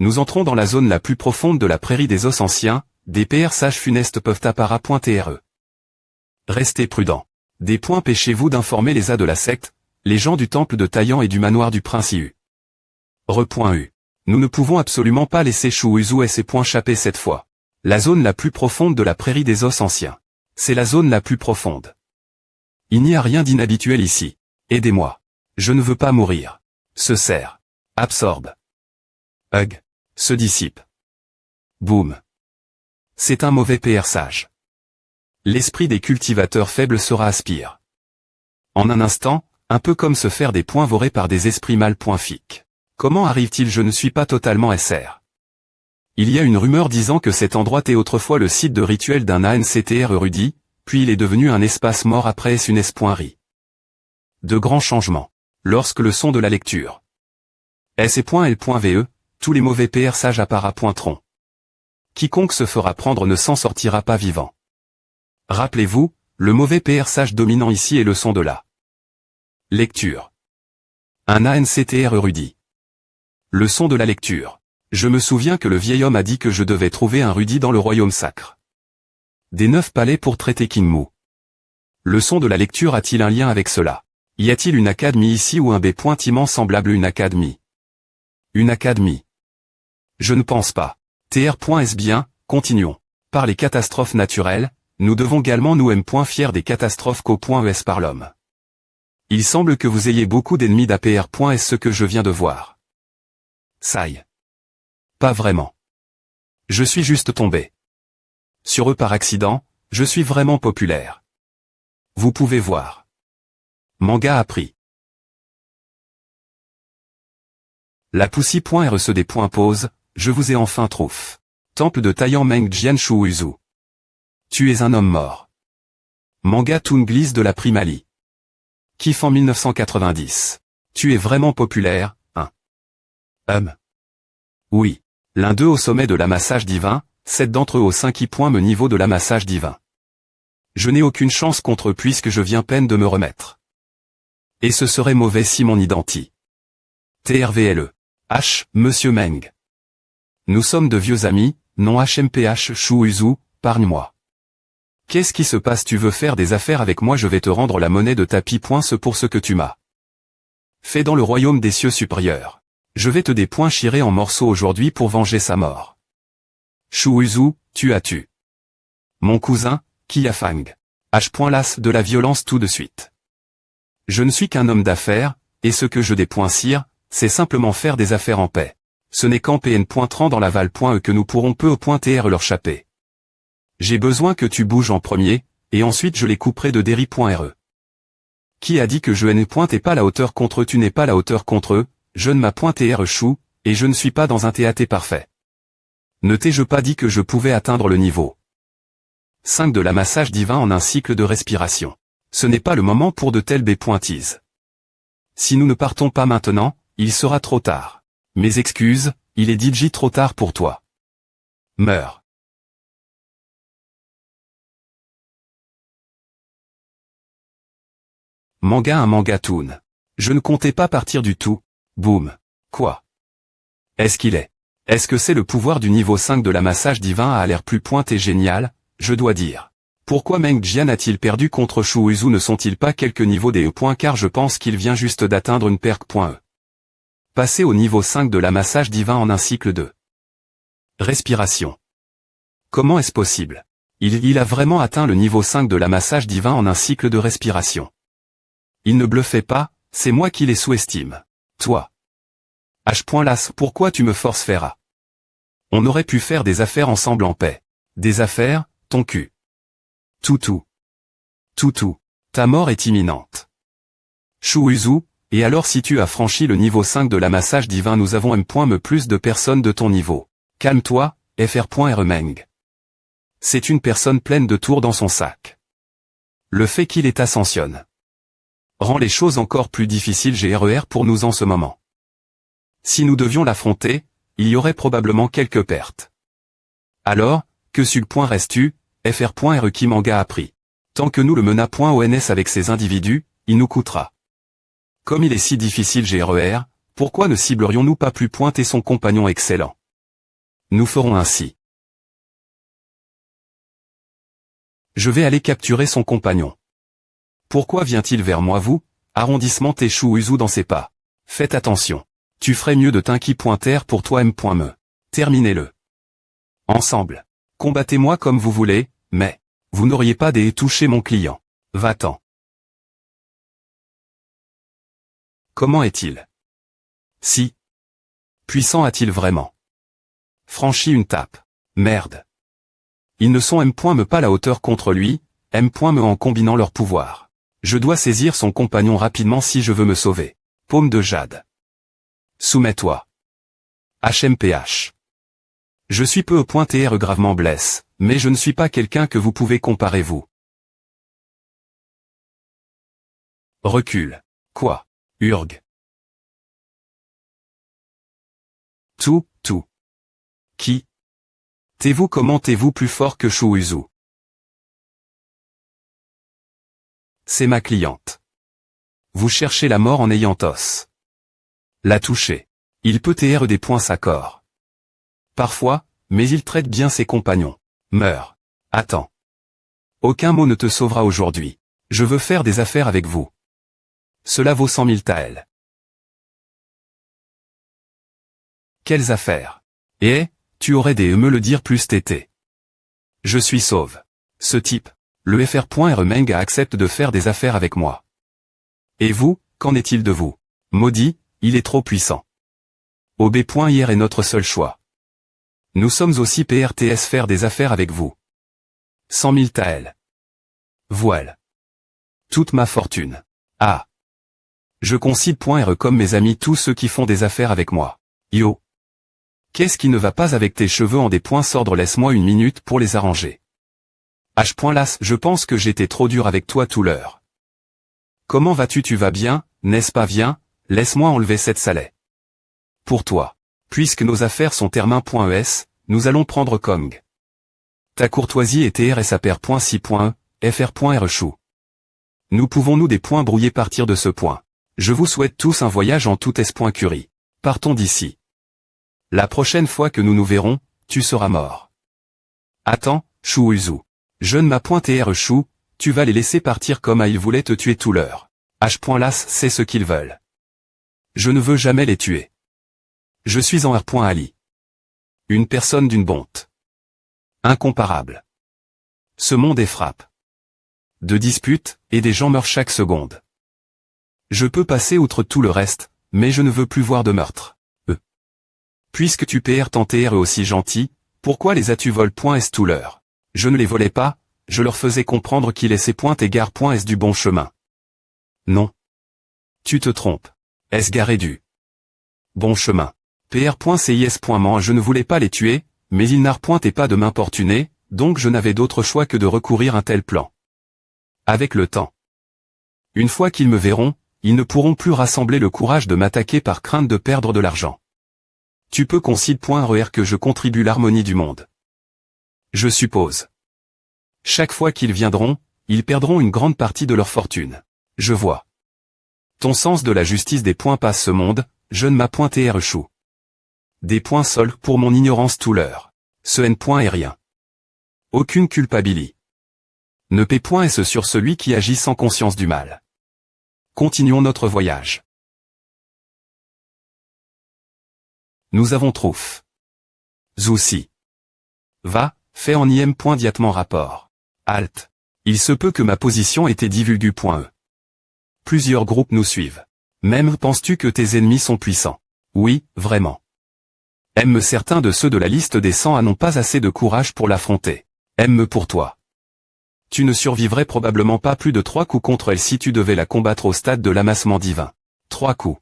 Nous entrons dans la zone la plus profonde de la prairie des os anciens, des PR sages funestes peuvent appara.TRE. Restez prudents. Des points pêchez-vous d'informer les A de la secte, les gens du temple de Taillan et du manoir du prince Iu. Re.U. Nous ne pouvons absolument pas laisser Chou Uzu et ses points chapper cette fois. La zone la plus profonde de la prairie des os anciens. C'est la zone la plus profonde. Il n'y a rien d'inhabituel ici. Aidez-moi. Je ne veux pas mourir. Se serre. Absorbe. Se dissipe. Boum. C'est un mauvais PR sage. L'esprit des cultivateurs faibles sera aspire. En un instant, un peu comme se faire des points vorés par des esprits mal. Fic. Comment arrive-t-il? Je ne suis pas totalement SR. Il y a une rumeur disant que cet endroit était autrefois le site de rituel d'un ANCTR érudit, puis il est devenu un espace mort après S.ri. De grands changements. Lorsque le son de la lecture. S.L.ve, tous les mauvais PR sages appara.tron. Quiconque se fera prendre ne s'en sortira pas vivant. Rappelez-vous, le mauvais PR sage dominant ici est le son de la lecture. Un ANCTR érudit. Le son de la lecture. Je me souviens que le vieil homme a dit que je devais trouver un rudis dans le royaume sacre. Des 9 palais pour traiter Kinmu. Le son de la lecture a-t-il un lien avec cela? Y a-t-il une académie ici ou un B.iment semblable à une académie? Une académie. Je ne pense pas. TR.S bien, continuons. Par les catastrophes naturelles, nous devons également nous fiers des catastrophes qu'au.es par l'homme. Il semble que vous ayez beaucoup d'ennemis d'APR.S ce que je viens de voir. Saï. Pas vraiment. Je suis juste tombé. Sur eux par accident, je suis vraiment populaire. Vous pouvez voir. Manga a pris. La poussie.RE des points pause, je vous ai enfin trouvé. Temple de Taillan Meng Jian Chou Uzu. Tu es un homme mort. Manga Toon glisse de la Primali. Kiff en 1990. Tu es vraiment populaire, hein? Oui. L'un d'eux au sommet de l'amassage divin, 7 d'entre eux au 5 point me niveau de l'amassage divin. Je n'ai aucune chance contre eux puisque je viens peine de me remettre. Et ce serait mauvais si mon identité. TRVLE. H, Monsieur Meng. Nous sommes de vieux amis, non HMPH Chou Uzu, pargne-moi. Qu'est-ce qui se passe? Tu veux faire des affaires avec moi? Je vais te rendre la monnaie de tapis. Ce pour ce que tu m'as fait dans le royaume des cieux supérieurs. Je vais te chirer en morceaux aujourd'hui pour venger sa mort. Chou Uzu, tu as tué mon cousin, Kiafang. H. Las de la violence tout de suite. Je ne suis qu'un homme d'affaires, et ce que je dépoincire, c'est simplement faire des affaires en paix. Ce n'est qu'en PN.30 dans l'aval.e que nous pourrons peu au .tr leur chapper. J'ai besoin que tu bouges en premier, et ensuite je les couperai de Derry.re. Qui a dit que je n'ai pas la hauteur contre eux? Tu n'es pas la hauteur contre eux, je ne m'appointe chou, et je ne suis pas dans un TAT parfait. Ne t'ai-je pas dit que je pouvais atteindre le niveau 5 de la massage divin en un cycle de respiration. Ce n'est pas le moment pour de telles bêtises. Si nous ne partons pas maintenant, il sera trop tard. Mes excuses, il est DJ trop tard pour toi. Meurs. Manga un manga-toon. Je ne comptais pas partir du tout. Boum. Quoi? Est-ce qu'il est? Est-ce que c'est le pouvoir du niveau 5 de la massage divin a l'air plus pointé génial, je dois dire. Pourquoi Meng Jian a-t-il perdu contre Shu Uzu? Ne sont-ils pas quelques niveaux des E. Car je pense qu'il vient juste d'atteindre une perque.e. Passer au niveau 5 de la massage divin en un cycle de respiration. Comment est-ce possible? Il a vraiment atteint le niveau 5 de la massage divin en un cycle de respiration. Il ne bluffait pas, c'est moi qui les sous-estime. Toi. H. Las, pourquoi tu me forces Ferra? On aurait pu faire des affaires ensemble en paix. Des affaires, ton cul. Toutou. Toutou. Ta mort est imminente. Shu Uzu, et alors si tu as franchi le niveau 5 de la massage divin nous avons M.me plus de personnes de ton niveau. Calme-toi, Fr.R. Meng. C'est une personne pleine de tours dans son sac. Le fait qu'il est ascensionne rend les choses encore plus difficiles GRER pour nous en ce moment. Si nous devions l'affronter, il y aurait probablement quelques pertes. Alors, que restes-tu, Fr.R. qui manga a pris. Tant que nous le mena.ons avec ces individus, il nous coûtera. Comme il est si difficile GRER, pourquoi ne ciblerions-nous pas plus pointer son compagnon excellent? Nous ferons ainsi. Je vais aller capturer son compagnon. Pourquoi vient-il vers moi vous? Arrondissement Teshu Uzu dans ses pas. Faites attention. Tu ferais mieux de t'inquiéter pour toi M.me. Terminez-le. Ensemble. Combattez-moi comme vous voulez, mais vous n'auriez pas touché mon client. Va-t'en. Comment est-il? Si puissant a-t-il vraiment franchi une tape? Merde. Ils ne sont M.me pas la hauteur contre lui, M.me en combinant leurs pouvoirs. Je dois saisir son compagnon rapidement si je veux me sauver. Paume de jade. Soumets-toi. HMPH. Je suis peu au .tr gravement blesse, mais je ne suis pas quelqu'un que vous pouvez comparer vous. Recule. Quoi? Urg. Tout. Qui? T'es-vous comment t'es-vous plus fort que Shu Uzu? C'est ma cliente. Vous cherchez la mort en ayant os. La toucher. Il peut TR des points sa corps. Parfois, mais il traite bien ses compagnons. Meurs. Attends. Aucun mot ne te sauvera aujourd'hui. Je veux faire des affaires avec vous. Cela vaut 100 000 taels. Quelles affaires? Eh, tu aurais me le dire plus tété. Je suis sauve. Ce type, le Fr.R. Meng accepte de faire des affaires avec moi. Et vous, qu'en est-il de vous? Maudit, il est trop puissant. OB.IR est notre seul choix. Nous sommes aussi PRTS faire des affaires avec vous. 100 000 taels. Voile. Toute ma fortune. Ah. Je considère comme mes amis tous ceux qui font des affaires avec moi. Yo. Qu'est-ce qui ne va pas avec tes cheveux en des points sordres? Laisse-moi une minute pour les arranger. H. Las, je pense que j'étais trop dur avec toi tout l'heure. Comment vas-tu? Tu vas bien, n'est-ce pas? Viens, laisse-moi enlever cette salée. Pour toi. Puisque nos affaires sont termin.es, nous allons prendre Kong. Ta courtoisie est TR et sa paire.6.e, Fr.R. Chou. Nous pouvons-nous des points brouillés partir de ce point. Je vous souhaite tous un voyage en toute Curie. Partons d'ici. La prochaine fois que nous nous verrons, tu seras mort. Attends, Shu Uzu. Je ne m'appointe Chou, tu vas les laisser partir comme ils voulaient te tuer tout l'heure. H. Las, c'est ce qu'ils veulent. Je ne veux jamais les tuer. Je suis en R. Ali. Une personne d'une bonté incomparable. Ce monde est frappe. de disputes, et des gens meurent chaque seconde. Je peux passer outre tout le reste, mais je ne veux plus voir de meurtre. Puisque tu PR tant TR aussi gentil, pourquoi les as-tu vol.s tout l'heure? Je ne les volais pas, je leur faisais comprendre qu'ils laissaient .s du bon chemin. Non. Tu te trompes. S garé du bon chemin. PR.cis.man je ne voulais pas les tuer, mais ils n'arpointaient pas de m'importuner, donc je n'avais d'autre choix que de recourir à un tel plan. Avec le temps. Une fois qu'ils me verront, ils ne pourront plus rassembler le courage de m'attaquer par crainte de perdre de l'argent. Tu peux concide.RER que je contribue l'harmonie du monde. Je suppose. Chaque fois qu'ils viendront, ils perdront une grande partie de leur fortune. Je vois. Ton sens de la justice des points passe ce monde, je ne m'as pointé chou. Des points seuls pour mon ignorance tout l'heure. Ce n point est rien. Aucune culpabilité. Ne paie point S sur celui qui agit sans conscience du mal. Continuons notre voyage. Nous avons trouf. Zoussi. Va, fait en im.diatement rapport. Halt. Il se peut que ma position ait été divulgue.e. Plusieurs groupes nous suivent. Même penses-tu que tes ennemis sont puissants? Oui, vraiment. Aime certains de ceux de la liste des 100 n'ont pas assez de courage pour l'affronter. Aime pour toi. Tu ne survivrais probablement pas plus de 3 coups contre elle si tu devais la combattre au stade de l'amassement divin. 3 coups.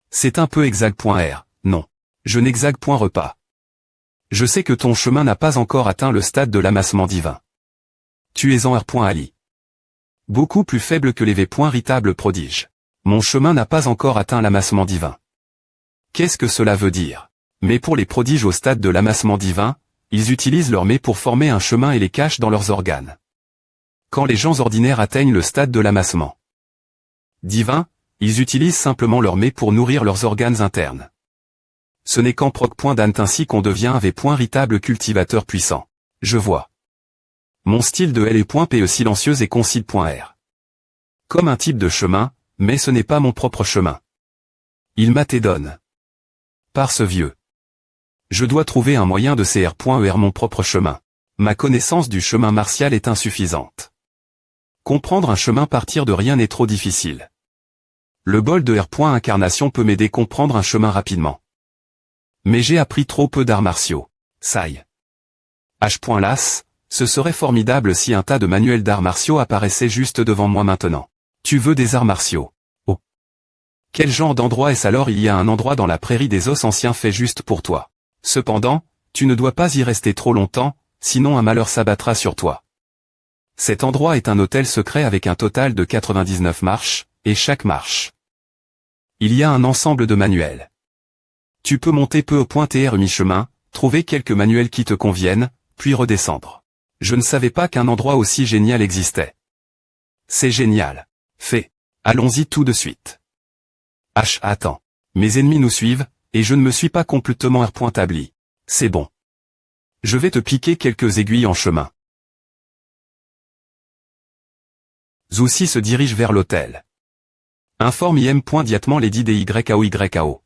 C'est un peu exag.r, non. Je n'exag.repas. Je sais que ton chemin n'a pas encore atteint le stade de l'amassement divin. Tu es en R.Ali. Beaucoup plus faible que les V.Ritables prodiges. Mon chemin n'a pas encore atteint l'amassement divin. Qu'est-ce que cela veut dire? Mais pour les prodiges au stade de l'amassement divin, ils utilisent leur mets pour former un chemin et les cachent dans leurs organes. Quand les gens ordinaires atteignent le stade de l'amassement divin, ils utilisent simplement leur mets pour nourrir leurs organes internes. Ce n'est qu'en proc.dant ainsi qu'on devient un V.Ritable cultivateur puissant. Je vois. Mon style de L est .pe silencieuse et concide.r. Comme un type de chemin, mais ce n'est pas mon propre chemin. Il m'attédonne. Par ce vieux. Je dois trouver un moyen de cr.er mon propre chemin. Ma connaissance du chemin martial est insuffisante. Comprendre un chemin partir de rien est trop difficile. Le bol de R.incarnation peut m'aider à comprendre un chemin rapidement. Mais j'ai appris trop peu d'arts martiaux. Saï. H.las, ce serait formidable si un tas de manuels d'arts martiaux apparaissait juste devant moi maintenant. Tu veux des arts martiaux? Oh. Quel genre d'endroit est-ce alors? Il y a un endroit dans la prairie des os anciens fait juste pour toi. Cependant, tu ne dois pas y rester trop longtemps, sinon un malheur s'abattra sur toi. Cet endroit est un hôtel secret avec un total de 99 marches, et chaque marche. Il y a un ensemble de manuels. Tu peux monter peu au .tr mi-chemin, trouver quelques manuels qui te conviennent, puis redescendre. Je ne savais pas qu'un endroit aussi génial existait. C'est génial. Fait. Allons-y tout de suite. Attends. Mes ennemis nous suivent, et je ne me suis pas complètement R.tabli. C'est bon. Je vais te piquer quelques aiguilles en chemin. Zoussi se dirige vers l'hôtel. Informe im.diatement les DYAO.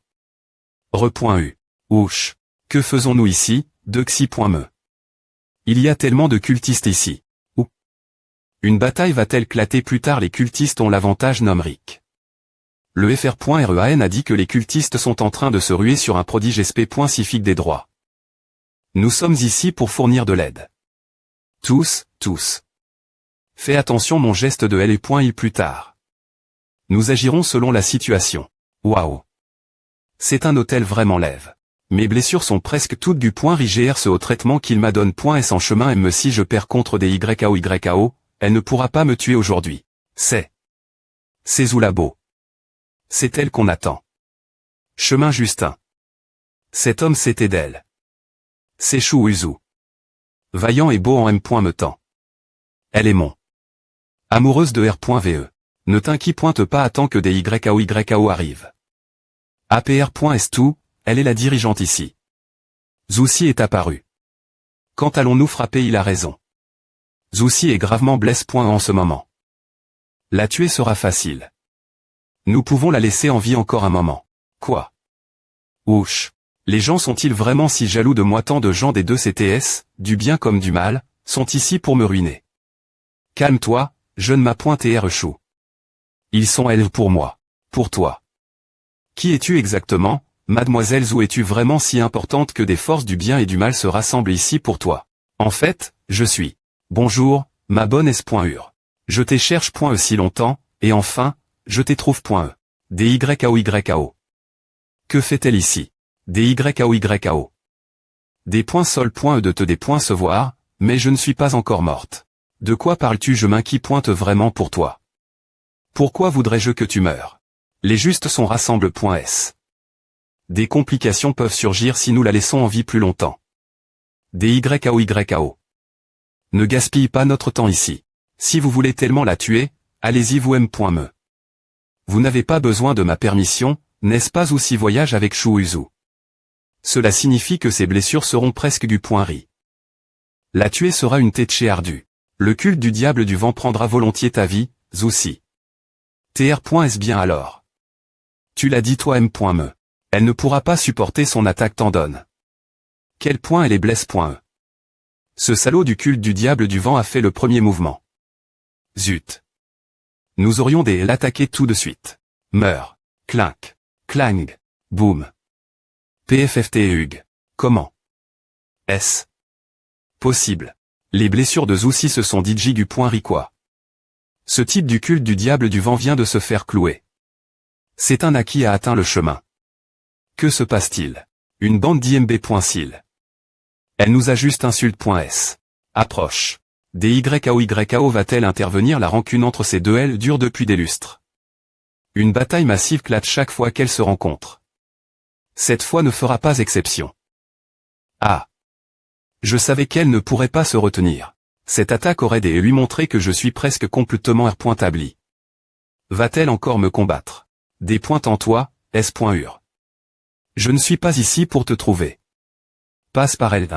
Re.u. Ouch. Que faisons-nous ici, de xi.me. Il y a tellement de cultistes ici. Où? Une bataille va-t-elle éclater plus tard? Les cultistes ont l'avantage numérique. Le FR.REAN a dit que les cultistes sont en train de se ruer sur un prodige SP.Cifique des droits. Nous sommes ici pour fournir de l'aide. Tous. Fais attention mon geste de L.il plus tard. Nous agirons selon la situation. Waouh. C'est un hôtel vraiment lève. Mes blessures sont presque toutes du .rigr ce haut traitement qu'il m'a donne .s en chemin M si je perds contre des YAO, elle ne pourra pas me tuer aujourd'hui. C'est Zoulabo. C'est elle qu'on attend. Chemin Justin. Cet homme c'était d'elle. C'est Chou Uzu. Vaillant et beau en M.me temps. Elle est mon amoureuse de R.ve. Ne t'inquiète pas, attends que des YAO arrivent. APR.S2, elle est la dirigeante ici. Zoussi est apparu. Quand allons-nous frapper? Il a raison. Zoussi est gravement blessé. En ce moment. La tuer sera facile. Nous pouvons la laisser en vie encore un moment. Quoi? Ouch. Les gens sont-ils vraiment si jaloux de moi? Tant de gens des deux CTS, du bien comme du mal, sont ici pour me ruiner. Calme-toi, je ne m'appointe chou. Ils sont elles pour moi. Pour toi. Qui es-tu exactement, mademoiselle Zou? Es-tu vraiment si importante que des forces du bien et du mal se rassemblent ici pour toi? En fait, je suis. Bonjour, ma bonne S.Ur. Je t'ai cherche si longtemps, et enfin, je t'ai trouve DYAO. Que fait-elle ici? DYAO. Des points sol.e de te des points se voir, mais je ne suis pas encore morte. De quoi parles-tu? Je m'inquiète pointe vraiment pour toi. Pourquoi voudrais-je que tu meurs? Les justes sont rassemble.s. Des complications peuvent surgir si nous la laissons en vie plus longtemps. DYAO. Ne gaspille pas notre temps ici. Si vous voulez tellement la tuer, allez-y vous-même.me. Vous n'avez pas besoin de ma permission, n'est-ce pas? Ou si voyage avec Chouuzu. Cela signifie que ses blessures seront presque du point ri. La tuer sera une tête ardue. Le culte du diable du vent prendra volontiers ta vie, Zoussi. Tr.s bien alors. Tu l'as dit toi M.me. Elle ne pourra pas supporter son attaque t'en donne. Quel point elle est blesse.e. Ce salaud du culte du diable du vent a fait le premier mouvement. Zut. Nous aurions des l'attaquer tout de suite. Meurs. Clink. Clang. Boum. PFFT et Hug. Comment? Est-ce possible? Les blessures de Zoussi se sont dites du point ricois. Ce type du culte du diable du vent vient de se faire clouer. C'est un qui a atteint le chemin. Que se passe-t-il? Une bande d'IMB.sil. Elle nous a juste insulte.s. Approche. DYAO va-t-elle intervenir? La rancune entre ces deux elles dure depuis des lustres. Une bataille massive clate chaque fois qu'elles se rencontrent. Cette fois ne fera pas exception. Ah. Je savais qu'elle ne pourrait pas se retenir. Cette attaque aurait lui montrer que je suis presque complètement R.tabli. Va-t-elle encore me combattre? Des points en toi, S.Ur. Je ne suis pas ici pour te trouver. Passe par elle.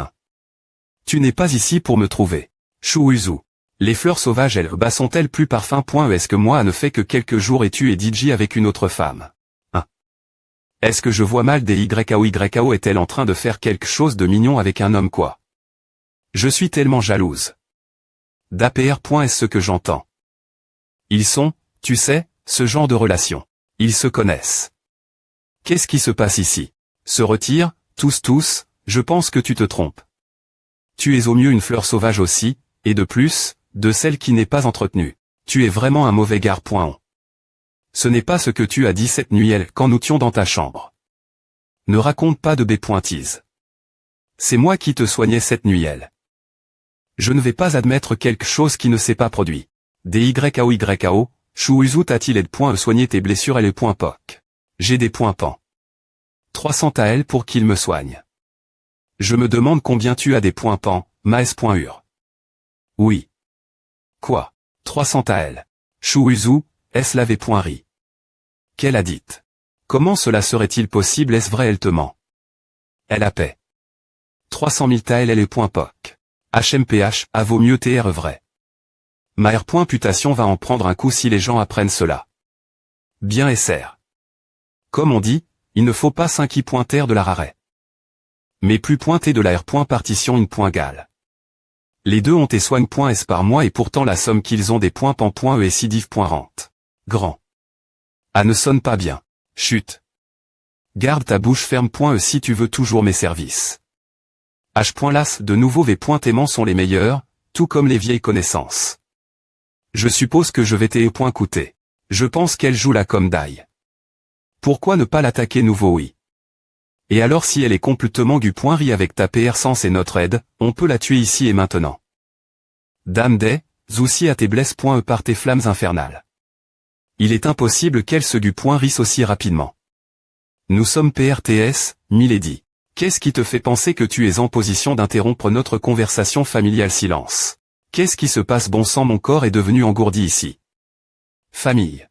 Tu n'es pas ici pour me trouver. Chouuzu. Les fleurs sauvages elles bas sont-elles plus parfum? Est-ce que moi ne fait que quelques jours et tu es DJ avec une autre femme? Est-ce que je vois mal? DYAO est-elle en train de faire quelque chose de mignon avec un homme quoi? Je suis tellement jalouse. d'APR. Est-ce ce que j'entends? Ils sont, tu sais, ce genre de relation. Ils se connaissent. Qu'est-ce qui se passe ici? Se retire, tous, je pense que tu te trompes. Tu es au mieux une fleur sauvage aussi, et de plus, de celle qui n'est pas entretenue. Tu es vraiment un mauvais gars. Ce n'est pas ce que tu as dit cette nuit quand nous étions dans ta chambre. Ne raconte pas de bêtises. C'est moi qui te soignais cette nuit. Je ne vais pas admettre quelque chose qui ne s'est pas produit. DYAO, Chouuzu t'a-t-il soigné tes blessures? Elle est poc. J'ai des points pan. 300 à elle pour qu'il me soigne. Je me demande combien tu as des points pan, Maes.ur. Oui. Quoi? 300 à elle. Chouuzu, est-ce lavé.ri. Qu'elle a dit? Comment cela serait-il possible? Est-ce vrai? Elle te ment. Elle a paix. 300 000 ta elle est poc. HMPH, à vaut mieux TR vrai. Ma R.putation va en prendre un coup si les gens apprennent cela. Bien SR. Comme on dit, il ne faut pas 5 pointer de la raret. Mais plus pointer de la R.partition une point gal. Les deux ont et soigne.s par mois et pourtant la somme qu'ils ont des points pan.e et sidiv.rente. Grand. Ah ne sonne pas bien. Chut. Garde ta bouche ferme.e si tu veux toujours mes services. H.las de nouveau V.aimants sont les meilleurs, tout comme les vieilles connaissances. Je suppose que je vais coûter. Je pense qu'elle joue là comme d'ail. Pourquoi ne pas l'attaquer nouveau oui? Et alors si elle est complètement du point ri avec ta PR sens et notre aide, on peut la tuer ici et maintenant. Dame des, Zoussi à tes blesses.e par tes flammes infernales. Il est impossible qu'elle se du point risse aussi rapidement. Nous sommes PRTS, Milady. Qu'est-ce qui te fait penser que tu es en position d'interrompre notre conversation familiale? Silence. Qu'est-ce qui se passe? Bon sang, mon corps est devenu engourdi ici. Famille.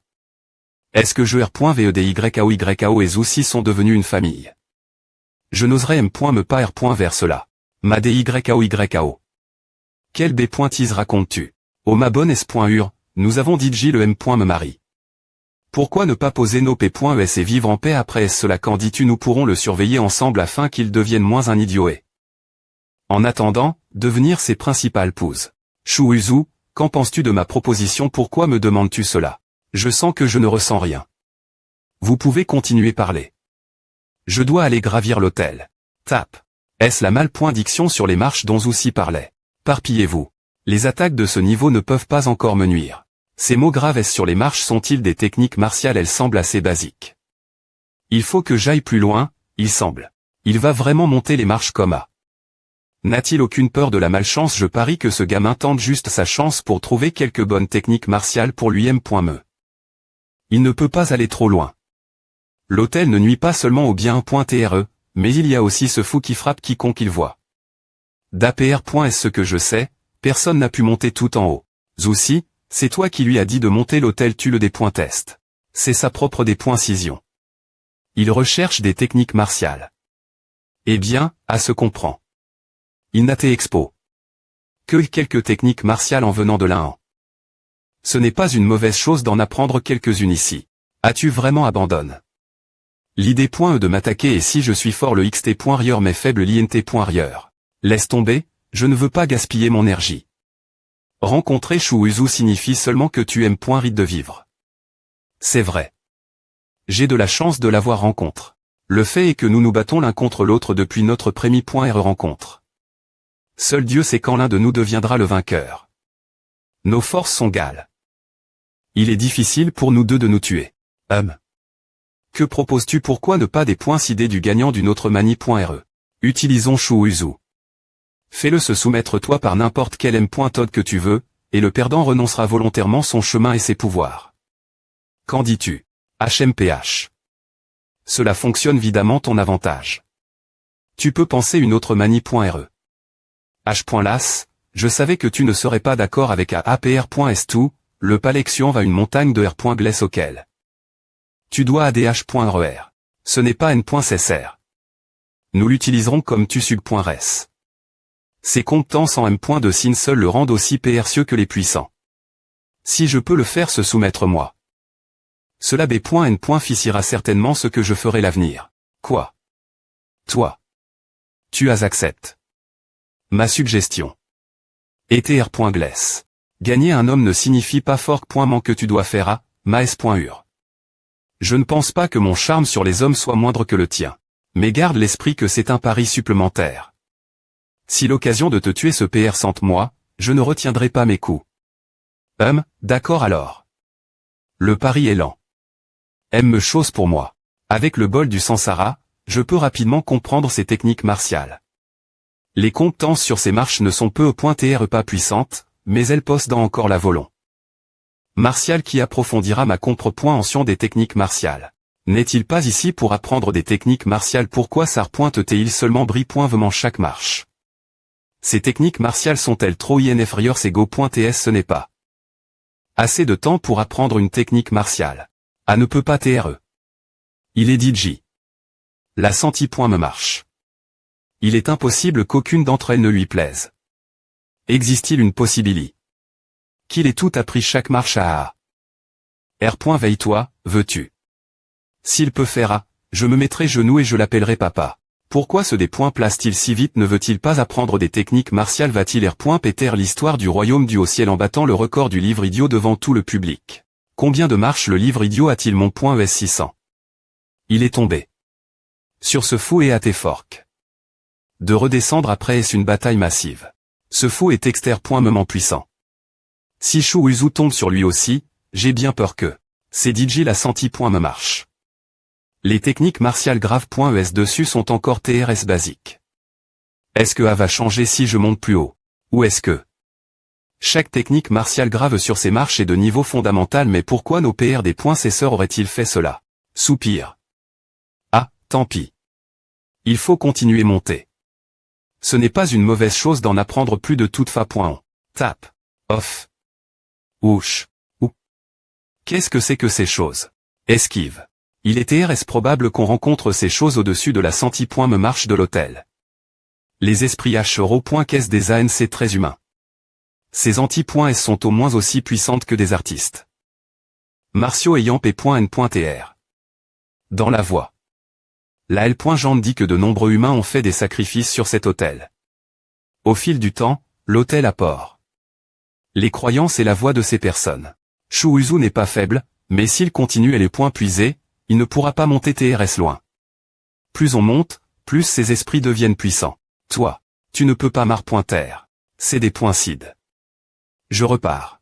Est-ce que je R.VEDYAO et Zoussi sont devenus une famille? Je n'oserais me pas R. vers cela. Ma DYAO. Quel B.tease racontes-tu? Oh ma bonne S.Ur, nous avons dit J le M. me marie. Pourquoi ne pas poser nos P.es et vivre en paix après cela? Quand dis-tu nous pourrons le surveiller ensemble afin qu'il devienne moins un idiot et en attendant, devenir ses principales pouses. Chouuzu, Qu'en penses-tu de ma proposition? Pourquoi me demandes-tu cela? Je sens que je ne ressens rien. Vous pouvez continuer parler. Je dois aller gravir l'autel. Tape. Est-ce la malédiction sur les marches dont Zoussi parlait? Parpillez-vous. Les attaques de ce niveau ne peuvent pas encore me nuire. Ces mots graves sur les marches sont-ils des techniques martiales? Elles semblent assez basiques. Il faut que j'aille plus loin, il semble. Il va vraiment monter les marches comme A. N'a-t-il aucune peur de la malchance? Je parie que ce gamin tente juste sa chance pour trouver quelques bonnes techniques martiales pour lui-même. Il ne peut pas aller trop loin. L'autel ne nuit pas seulement au bien.tre, mais il y a aussi ce fou qui frappe quiconque il voit. D'APR. Est-ce ce que je sais? Personne n'a pu monter tout en haut. Zoussi, c'est toi qui lui as dit de monter l'autel. Tu le dépointestes. C'est sa propre dépoincision. Il recherche des techniques martiales. Eh bien, à se comprend. Il n'a expo que quelques techniques martiales en venant de l'A1. Ce n'est pas une mauvaise chose d'en apprendre quelques-unes ici. As-tu vraiment abandonné l'idée de m'attaquer? Et si je suis fort le xt.rieur mais faible l'int.rieur? Laisse tomber, je ne veux pas gaspiller mon énergie. Rencontrer Shuuzu signifie seulement que tu aimes rite de vivre. C'est vrai. J'ai de la chance de l'avoir rencontre. Le fait est que nous nous battons l'un contre l'autre depuis notre premier.re rencontre. Seul Dieu sait quand l'un de nous deviendra le vainqueur. Nos forces sont égales. Il est difficile pour nous deux de nous tuer. Que proposes-tu? Pourquoi ne pas décider du gagnant d'une autre manie.re? Utilisons Shuuzu. Fais-le se soumettre toi par n'importe quel m.tod que tu veux, et le perdant renoncera volontairement son chemin et ses pouvoirs. Qu'en dis-tu? HMPH. Cela fonctionne évidemment ton avantage. Tu peux penser une autre manie.re. H.las, je savais que tu ne serais pas d'accord avec APR.S2, le Palexion va une montagne de R.gless auquel. Tu dois ADH.RER. Ce n'est pas N.CSR. Nous l'utiliserons comme tu sub.res. Ces compétences en M. de signe seul le rendent aussi précieux que les puissants. Si je peux le faire se soumettre moi. Cela B.N. ficira certainement ce que je ferai l'avenir. Quoi? Toi. Tu as accepté. Ma suggestion. ETR.gless. Gagner un homme ne signifie pas fork.ment que tu dois faire à, maes.ur. Je ne pense pas que mon charme sur les hommes soit moindre que le tien. Mais garde l'esprit que c'est un pari supplémentaire. Si l'occasion de te tuer se présente moi, je ne retiendrai pas mes coups. D'accord alors. Le pari est lent. Me chose pour moi. Avec le bol du Sansara, je peux rapidement comprendre ces techniques martiales. Les compétences sur ces marches ne sont peu pas puissantes, mais elles possédent encore la volonté martiale qui approfondira ma compréhension des techniques martiales. N'est-il pas ici pour apprendre des techniques martiales? Pourquoi s'arpointe-t-il seulement bri.vement chaque marche? Ces techniques martiales sont-elles trop inférieures? C'est go.ts. Ce n'est pas assez de temps pour apprendre une technique martiale. A ne peut pas TRE. Il est DJ. La senti.me marche. Il est impossible qu'aucune d'entre elles ne lui plaise. Existe-t-il une possibilité qu'il ait tout appris chaque marche à A? Veille-toi, veux-tu? S'il peut faire A, je me mettrai genoux et je l'appellerai papa. Pourquoi ce place-t-il si vite? Ne veut-il pas apprendre des techniques martiales? Va-t-il péter l'histoire du royaume du haut ciel en battant le record du livre idiot devant tout le public? Combien de marches le livre idiot a-t-il? Mon .es 600. Il est tombé. Sur ce fou et à tes forks. De redescendre après est une bataille massive. Ce fou est exter.ment puissant. Si Shuuzu tombe sur lui aussi, j'ai bien peur que c'est DJ la senti.me marche. Les techniques martiales graves.es dessus sont encore TRS basiques. Est-ce que A va changer si je monte plus haut? Ou est-ce que chaque technique martiale grave sur ces marches est de niveau fondamental? Mais pourquoi nos PR des .cesseurs auraient-ils fait cela? Soupir. Ah, tant pis. Il faut continuer monter. Ce n'est pas une mauvaise chose d'en apprendre plus de toute fa.on. Tap. Off. Ouch. Ou. Qu'est-ce que c'est que ces choses? Esquive. Il est TRS probable qu'on rencontre ces choses au-dessus de la senti.me marche de l'hôtel. Les esprits H-Euro.caisse des ANC très humains. Ces anti.s sont au moins aussi puissantes que des artistes. Martiaux ayant P.N.tr. Dans la voie. La L.Jean dit que de nombreux humains ont fait des sacrifices sur cet autel. Au fil du temps, l'autel a port les croyances et la voix de ces personnes. Shu Uzu n'est pas faible, mais s'il continue et les points puisés, il ne pourra pas monter TRS loin. Plus on monte, plus ces esprits deviennent puissants. Toi, tu ne peux pas Pointer. C'est des points CID. Je repars.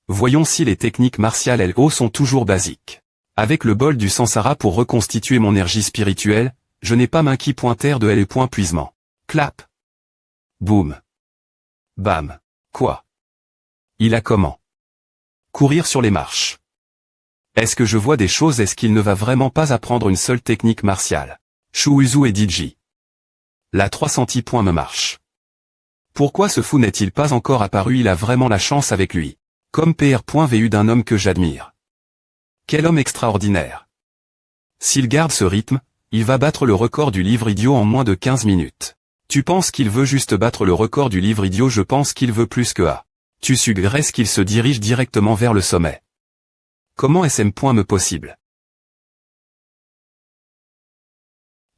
Voyons si les techniques martiales LO sont toujours basiques. Avec le bol du Sansara pour reconstituer mon énergie spirituelle, je n'ai pas Pointer de L et point puisement. Clap. Boum. Bam. Quoi? Il a comment? Courir sur les marches. Est-ce que je vois des choses? Est-ce qu'il ne va vraiment pas apprendre une seule technique martiale? Shu Uzu et DJ. La 300 points me marche. Pourquoi ce fou n'est-il pas encore apparu? Il a vraiment la chance avec lui. Comme PR.vu d'un homme que j'admire. Quel homme extraordinaire. S'il garde ce rythme, il va battre le record du livre idiot en moins de 15 minutes. Tu penses qu'il veut juste battre le record du livre idiot? Je pense qu'il veut plus que A. Tu suggères qu'il se dirige directement vers le sommet. Comment SM. Me possible?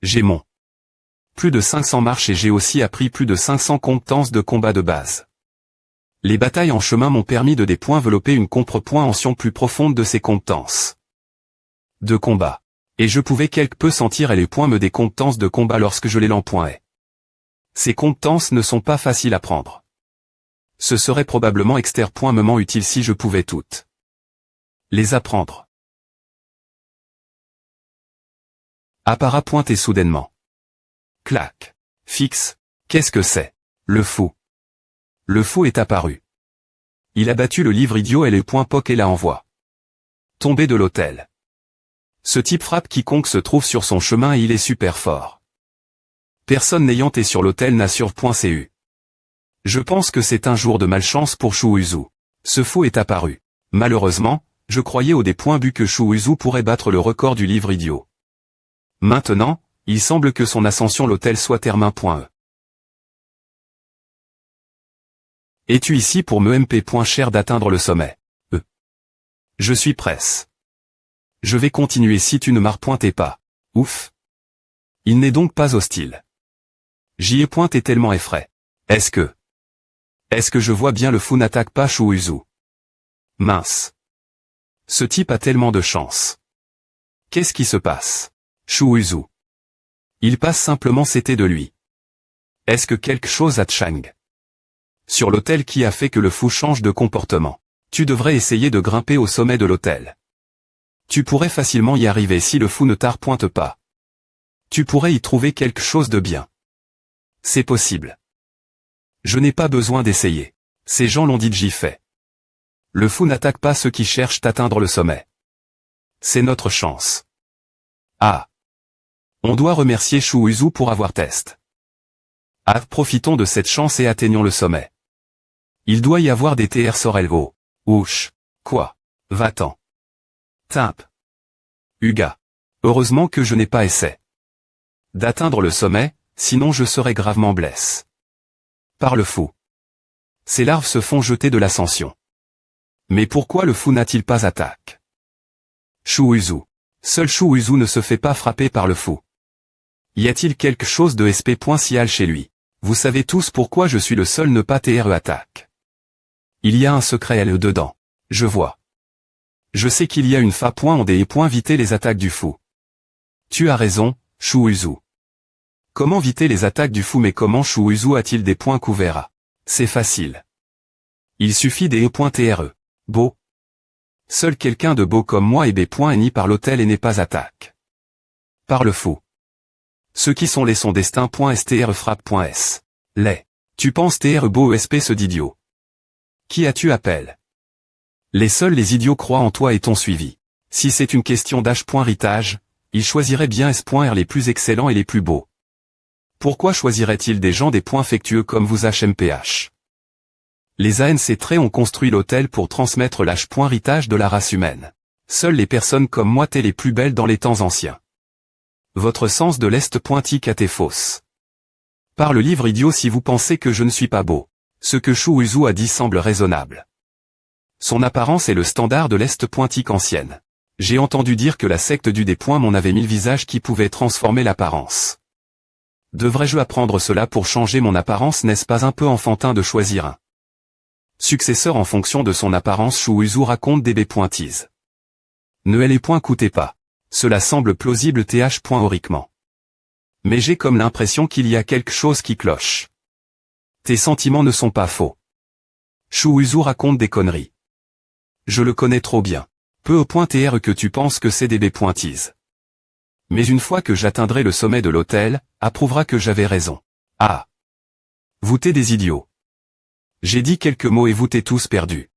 J'ai mon plus de 500 marches et j'ai aussi appris plus de 500 compétences de combat de base. Les batailles en chemin m'ont permis de développer une compréhension plus profonde de ces compétences de combat. Et je pouvais quelque peu sentir les points des compétences de combat lorsque je les l'empointais. Ces compétences ne sont pas faciles à prendre. Ce serait probablement extrêmement utile si je pouvais toutes les apprendre. Appara pointé soudainement. Clac. Fixe. Qu'est-ce que c'est? Le fou. Le fou est apparu. Il a battu le livre idiot et les points POC et la envoie. Tombé de l'autel. Ce type frappe quiconque se trouve sur son chemin et il est super fort. Personne n'ayant été sur l'autel n'a sur.cu. Je pense que c'est un jour de malchance pour Shu Uzu. Ce fou est apparu. Malheureusement, je croyais au début que Shu Uzu pourrait battre le record du livre idiot. Maintenant, il semble que son ascension l'autel soit termin.e. Es-tu ici pour me cher d'atteindre le sommet? Je suis presse. Je vais continuer si tu ne m'arpointais pas. Ouf. Il n'est donc pas hostile. J'y ai pointé tellement effraie. Est-ce que je vois bien le fou n'attaque pas Shu Uzu? Mince. Ce type a tellement de chance. Qu'est-ce qui se passe? Shu Uzu. Il passe simplement c'était de lui. Est-ce que quelque chose a Chang? Sur l'autel qui a fait que le fou change de comportement. Tu devrais essayer de grimper au sommet de l'autel. Tu pourrais facilement y arriver si le fou ne t'arpointe pas. Tu pourrais y trouver quelque chose de bien. C'est possible. Je n'ai pas besoin d'essayer. Ces gens l'ont dit, j'y fais. Le fou n'attaque pas ceux qui cherchent à atteindre le sommet. C'est notre chance. Ah. On doit remercier Shu Uzu pour avoir test. Ah, profitons de cette chance et atteignons le sommet. Il doit y avoir des TR Sorelvo. Ouch. Quoi? Va-t'en. Timp. Uga. Heureusement que je n'ai pas essayé d'atteindre le sommet, sinon je serais gravement blessé. Par le fou. Ces larves se font jeter de l'ascension. Mais pourquoi le fou n'a-t-il pas attaqué? Shu Uzu. Seul Shu Uzu ne se fait pas frapper par le fou. Y a-t-il quelque chose de SP.cial chez lui? Vous savez tous pourquoi je suis le seul ne pas TRE attaque. Il y a un secret LE dedans. Je vois. Je sais qu'il y a une fa.onde et éviter les attaques du fou. Tu as raison, Shu Uzu. Comment éviter les attaques du fou? Mais comment Shu Uzu a-t-il des points couverts à? C'est facile. Il suffit des E.TRE. Beau. Seul quelqu'un de beau comme moi est B.ni par l'autel et n'est pas attaque. Par le fou. Ceux qui sont les son destin.str frappe.s. Les. Tu penses TR beau ESP ce d'idiot. Qui as-tu appelé? Les idiots croient en toi et t'ont suivi. Si c'est une question d'H.ritage, ils choisiraient bien S.R les plus excellents et les plus beaux. Pourquoi choisiraient-ils des gens des points affectueux comme vous HMPH? Les ANC ont construit l'autel pour transmettre l'H.ritage de la race humaine. Seules les personnes comme moi étaient les plus belles dans les temps anciens. Votre sens de l'Est pointique est fausse. Par le livre idiot si vous pensez que je ne suis pas beau. Ce que Shu Uzu a dit semble raisonnable. Son apparence est le standard de l'Est pointique ancienne. J'ai entendu dire que la secte du Des-M'en avait 1000 visages qui pouvaient transformer l'apparence. Devrais-je apprendre cela pour changer mon apparence? N'est-ce pas un peu enfantin de choisir un Successeur en fonction de son apparence, Shu Uzu raconte DB pointise. Ne les point coûtez pas. Cela semble plausible th.oriquement. Mais j'ai comme l'impression qu'il y a quelque chose qui cloche. Tes sentiments ne sont pas faux. Shu Uzu raconte des conneries. Je le connais trop bien. Peu au point tr que tu penses que c'est DB pointise. Mais une fois que j'atteindrai le sommet de l'autel, approuvera que j'avais raison. Ah. Vous t'es des idiots. J'ai dit quelques mots et vous t'es tous perdus.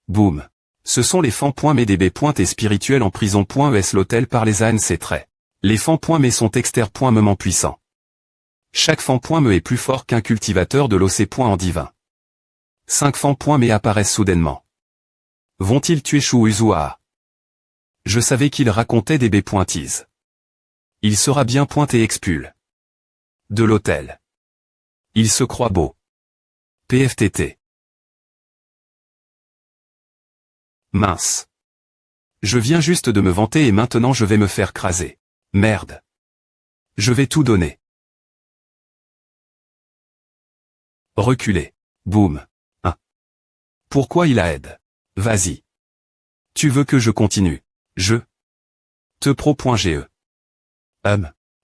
Boum. Ce sont les fan.me DB. Spirituel en prison.es l'autel par les ANC traits. Les fan.me sont exter.me puissants. Chaque fan.me est plus fort qu'un cultivateur de l'OC. En divin. 5 fan.me apparaissent soudainement. Vont-ils tuer Shu Uzu? Je savais qu'il racontait DB pointise. Il sera bien pointé expul. De l'autel. Il se croit beau. PFTT. Mince. Je viens juste de me vanter et maintenant je vais me faire craser. Merde. Je vais tout donner. Reculer. Boum. Pourquoi il a aide? Vas-y. Tu veux que je continue? Je. Te pro.ge.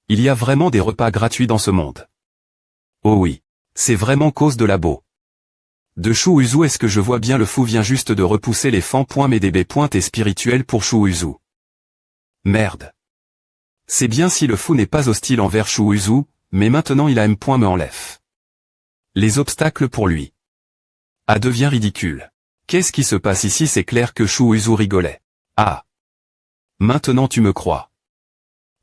Il y a vraiment des repas gratuits dans ce monde. Oh oui. C'est vraiment cause de labo. De Shu Uzu est-ce que je vois bien le fou vient juste de repousser les fan.me DB. Et spirituel pour Shu Uzu. Merde. C'est bien si le fou n'est pas hostile envers Shu Uzu, mais maintenant il a M.me enlève. Les obstacles pour lui. Devient ridicule. Qu'est-ce qui se passe ici? C'est clair que Shu Uzu rigolait. Ah. Maintenant tu me crois.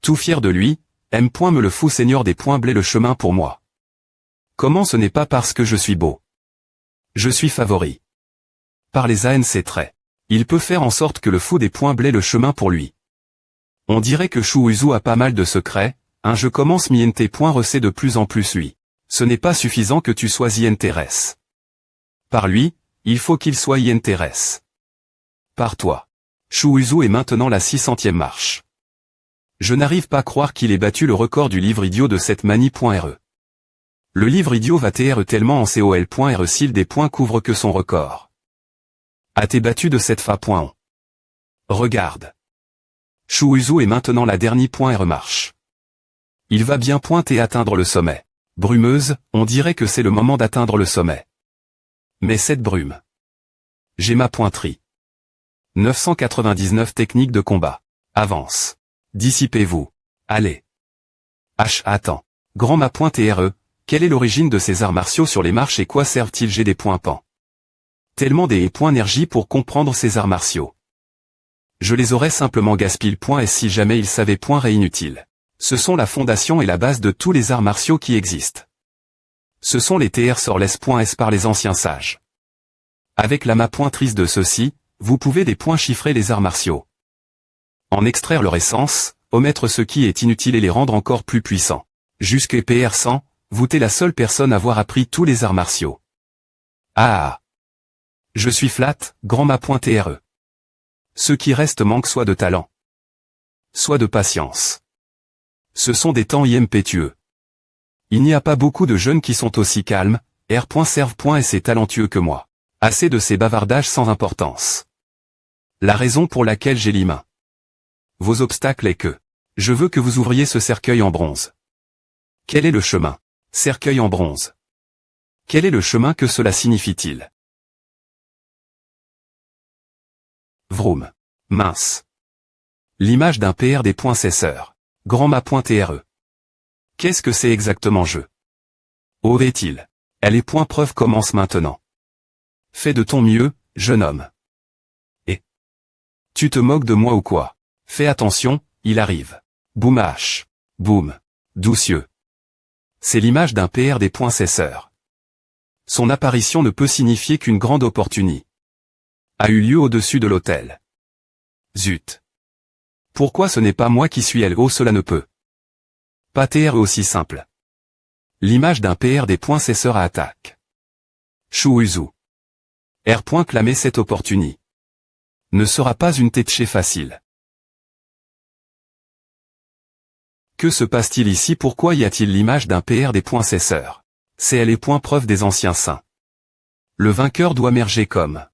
Tout fier de lui, M.me le fou seigneur des points blé le chemin pour moi. Comment ce n'est pas parce que je suis beau? Je suis favori. Par les ANC traits. Il peut faire en sorte que le fou des points blé le chemin pour lui. On dirait que Shu Uzu a pas mal de secrets, je commence recé de plus en plus lui. Ce n'est pas suffisant que tu sois INTRS. Par lui, il faut qu'il soit INTRS. Par toi. Shu Uzu est maintenant la 600e marche. Je n'arrive pas à croire qu'il ait battu le record du livre idiot de cette manie.re. Le livre idiot va tr tellement en col.re s'il des points couvre que son record. A-t-il battu de cette fa.on. Regarde. Shu Uzu est maintenant la dernière.re marche. Il va bien pointer atteindre le sommet. Brumeuse, on dirait que c'est le moment d'atteindre le sommet. Mais cette brume. J'ai ma pointerie. 999 techniques de combat. Avance. Dissipez-vous. Allez. Attends. Grand ma.re, quelle est l'origine de ces arts martiaux sur les marches et quoi servent-ils? J'ai des points pan. Tellement des points énergie pour comprendre ces arts martiaux. Je les aurais simplement gaspillés. Si jamais ils savaient inutile. Ce sont la fondation et la base de tous les arts martiaux qui existent. Ce sont les TR sorless.s par les anciens sages. Avec la pointrice de ceux-ci, vous pouvez des points chiffrer les arts martiaux. En extraire leur essence, omettre ce qui est inutile et les rendre encore plus puissants. Jusqu'à PR100, vous êtes la seule personne à avoir appris tous les arts martiaux. Je suis flat, grand ma.re. Ceux qui restent manquent soit de talent, soit de patience. Ce sont des temps impétueux. Il n'y a pas beaucoup de jeunes qui sont aussi calmes, r.serve.s et talentueux que moi. Assez de ces bavardages sans importance. La raison pour laquelle j'ai les mains. Vos obstacles est que je veux que vous ouvriez ce cercueil en bronze. Quel est le chemin? Cercueil en bronze. Quel est le chemin? Que cela signifie-t-il? Vroom. Mince. L'image d'un PR des points cesseurs. Grand ma.re. Qu'est-ce que c'est exactement je? Aurait-il? Elle est point preuve commence maintenant. Fais de ton mieux, jeune homme. Et tu te moques de moi ou quoi? Fais attention, il arrive. Boum H. Boum. Doucieux. C'est l'image d'un PR des points cesseurs. Son apparition ne peut signifier qu'une grande opportunité a eu lieu au-dessus de l'autel. Zut. Pourquoi ce n'est pas moi qui suis elle? Oh, cela ne peut pas TR aussi simple. L'image d'un PR des points cesseurs à attaque. Shu Uzu. R. Clamer cette opportunité ne sera pas une tête facile. Que se passe-t-il ici? Pourquoi y a-t-il l'image d'un PR des points cesseurs? C'est les points preuve des anciens saints. Le vainqueur doit merger comme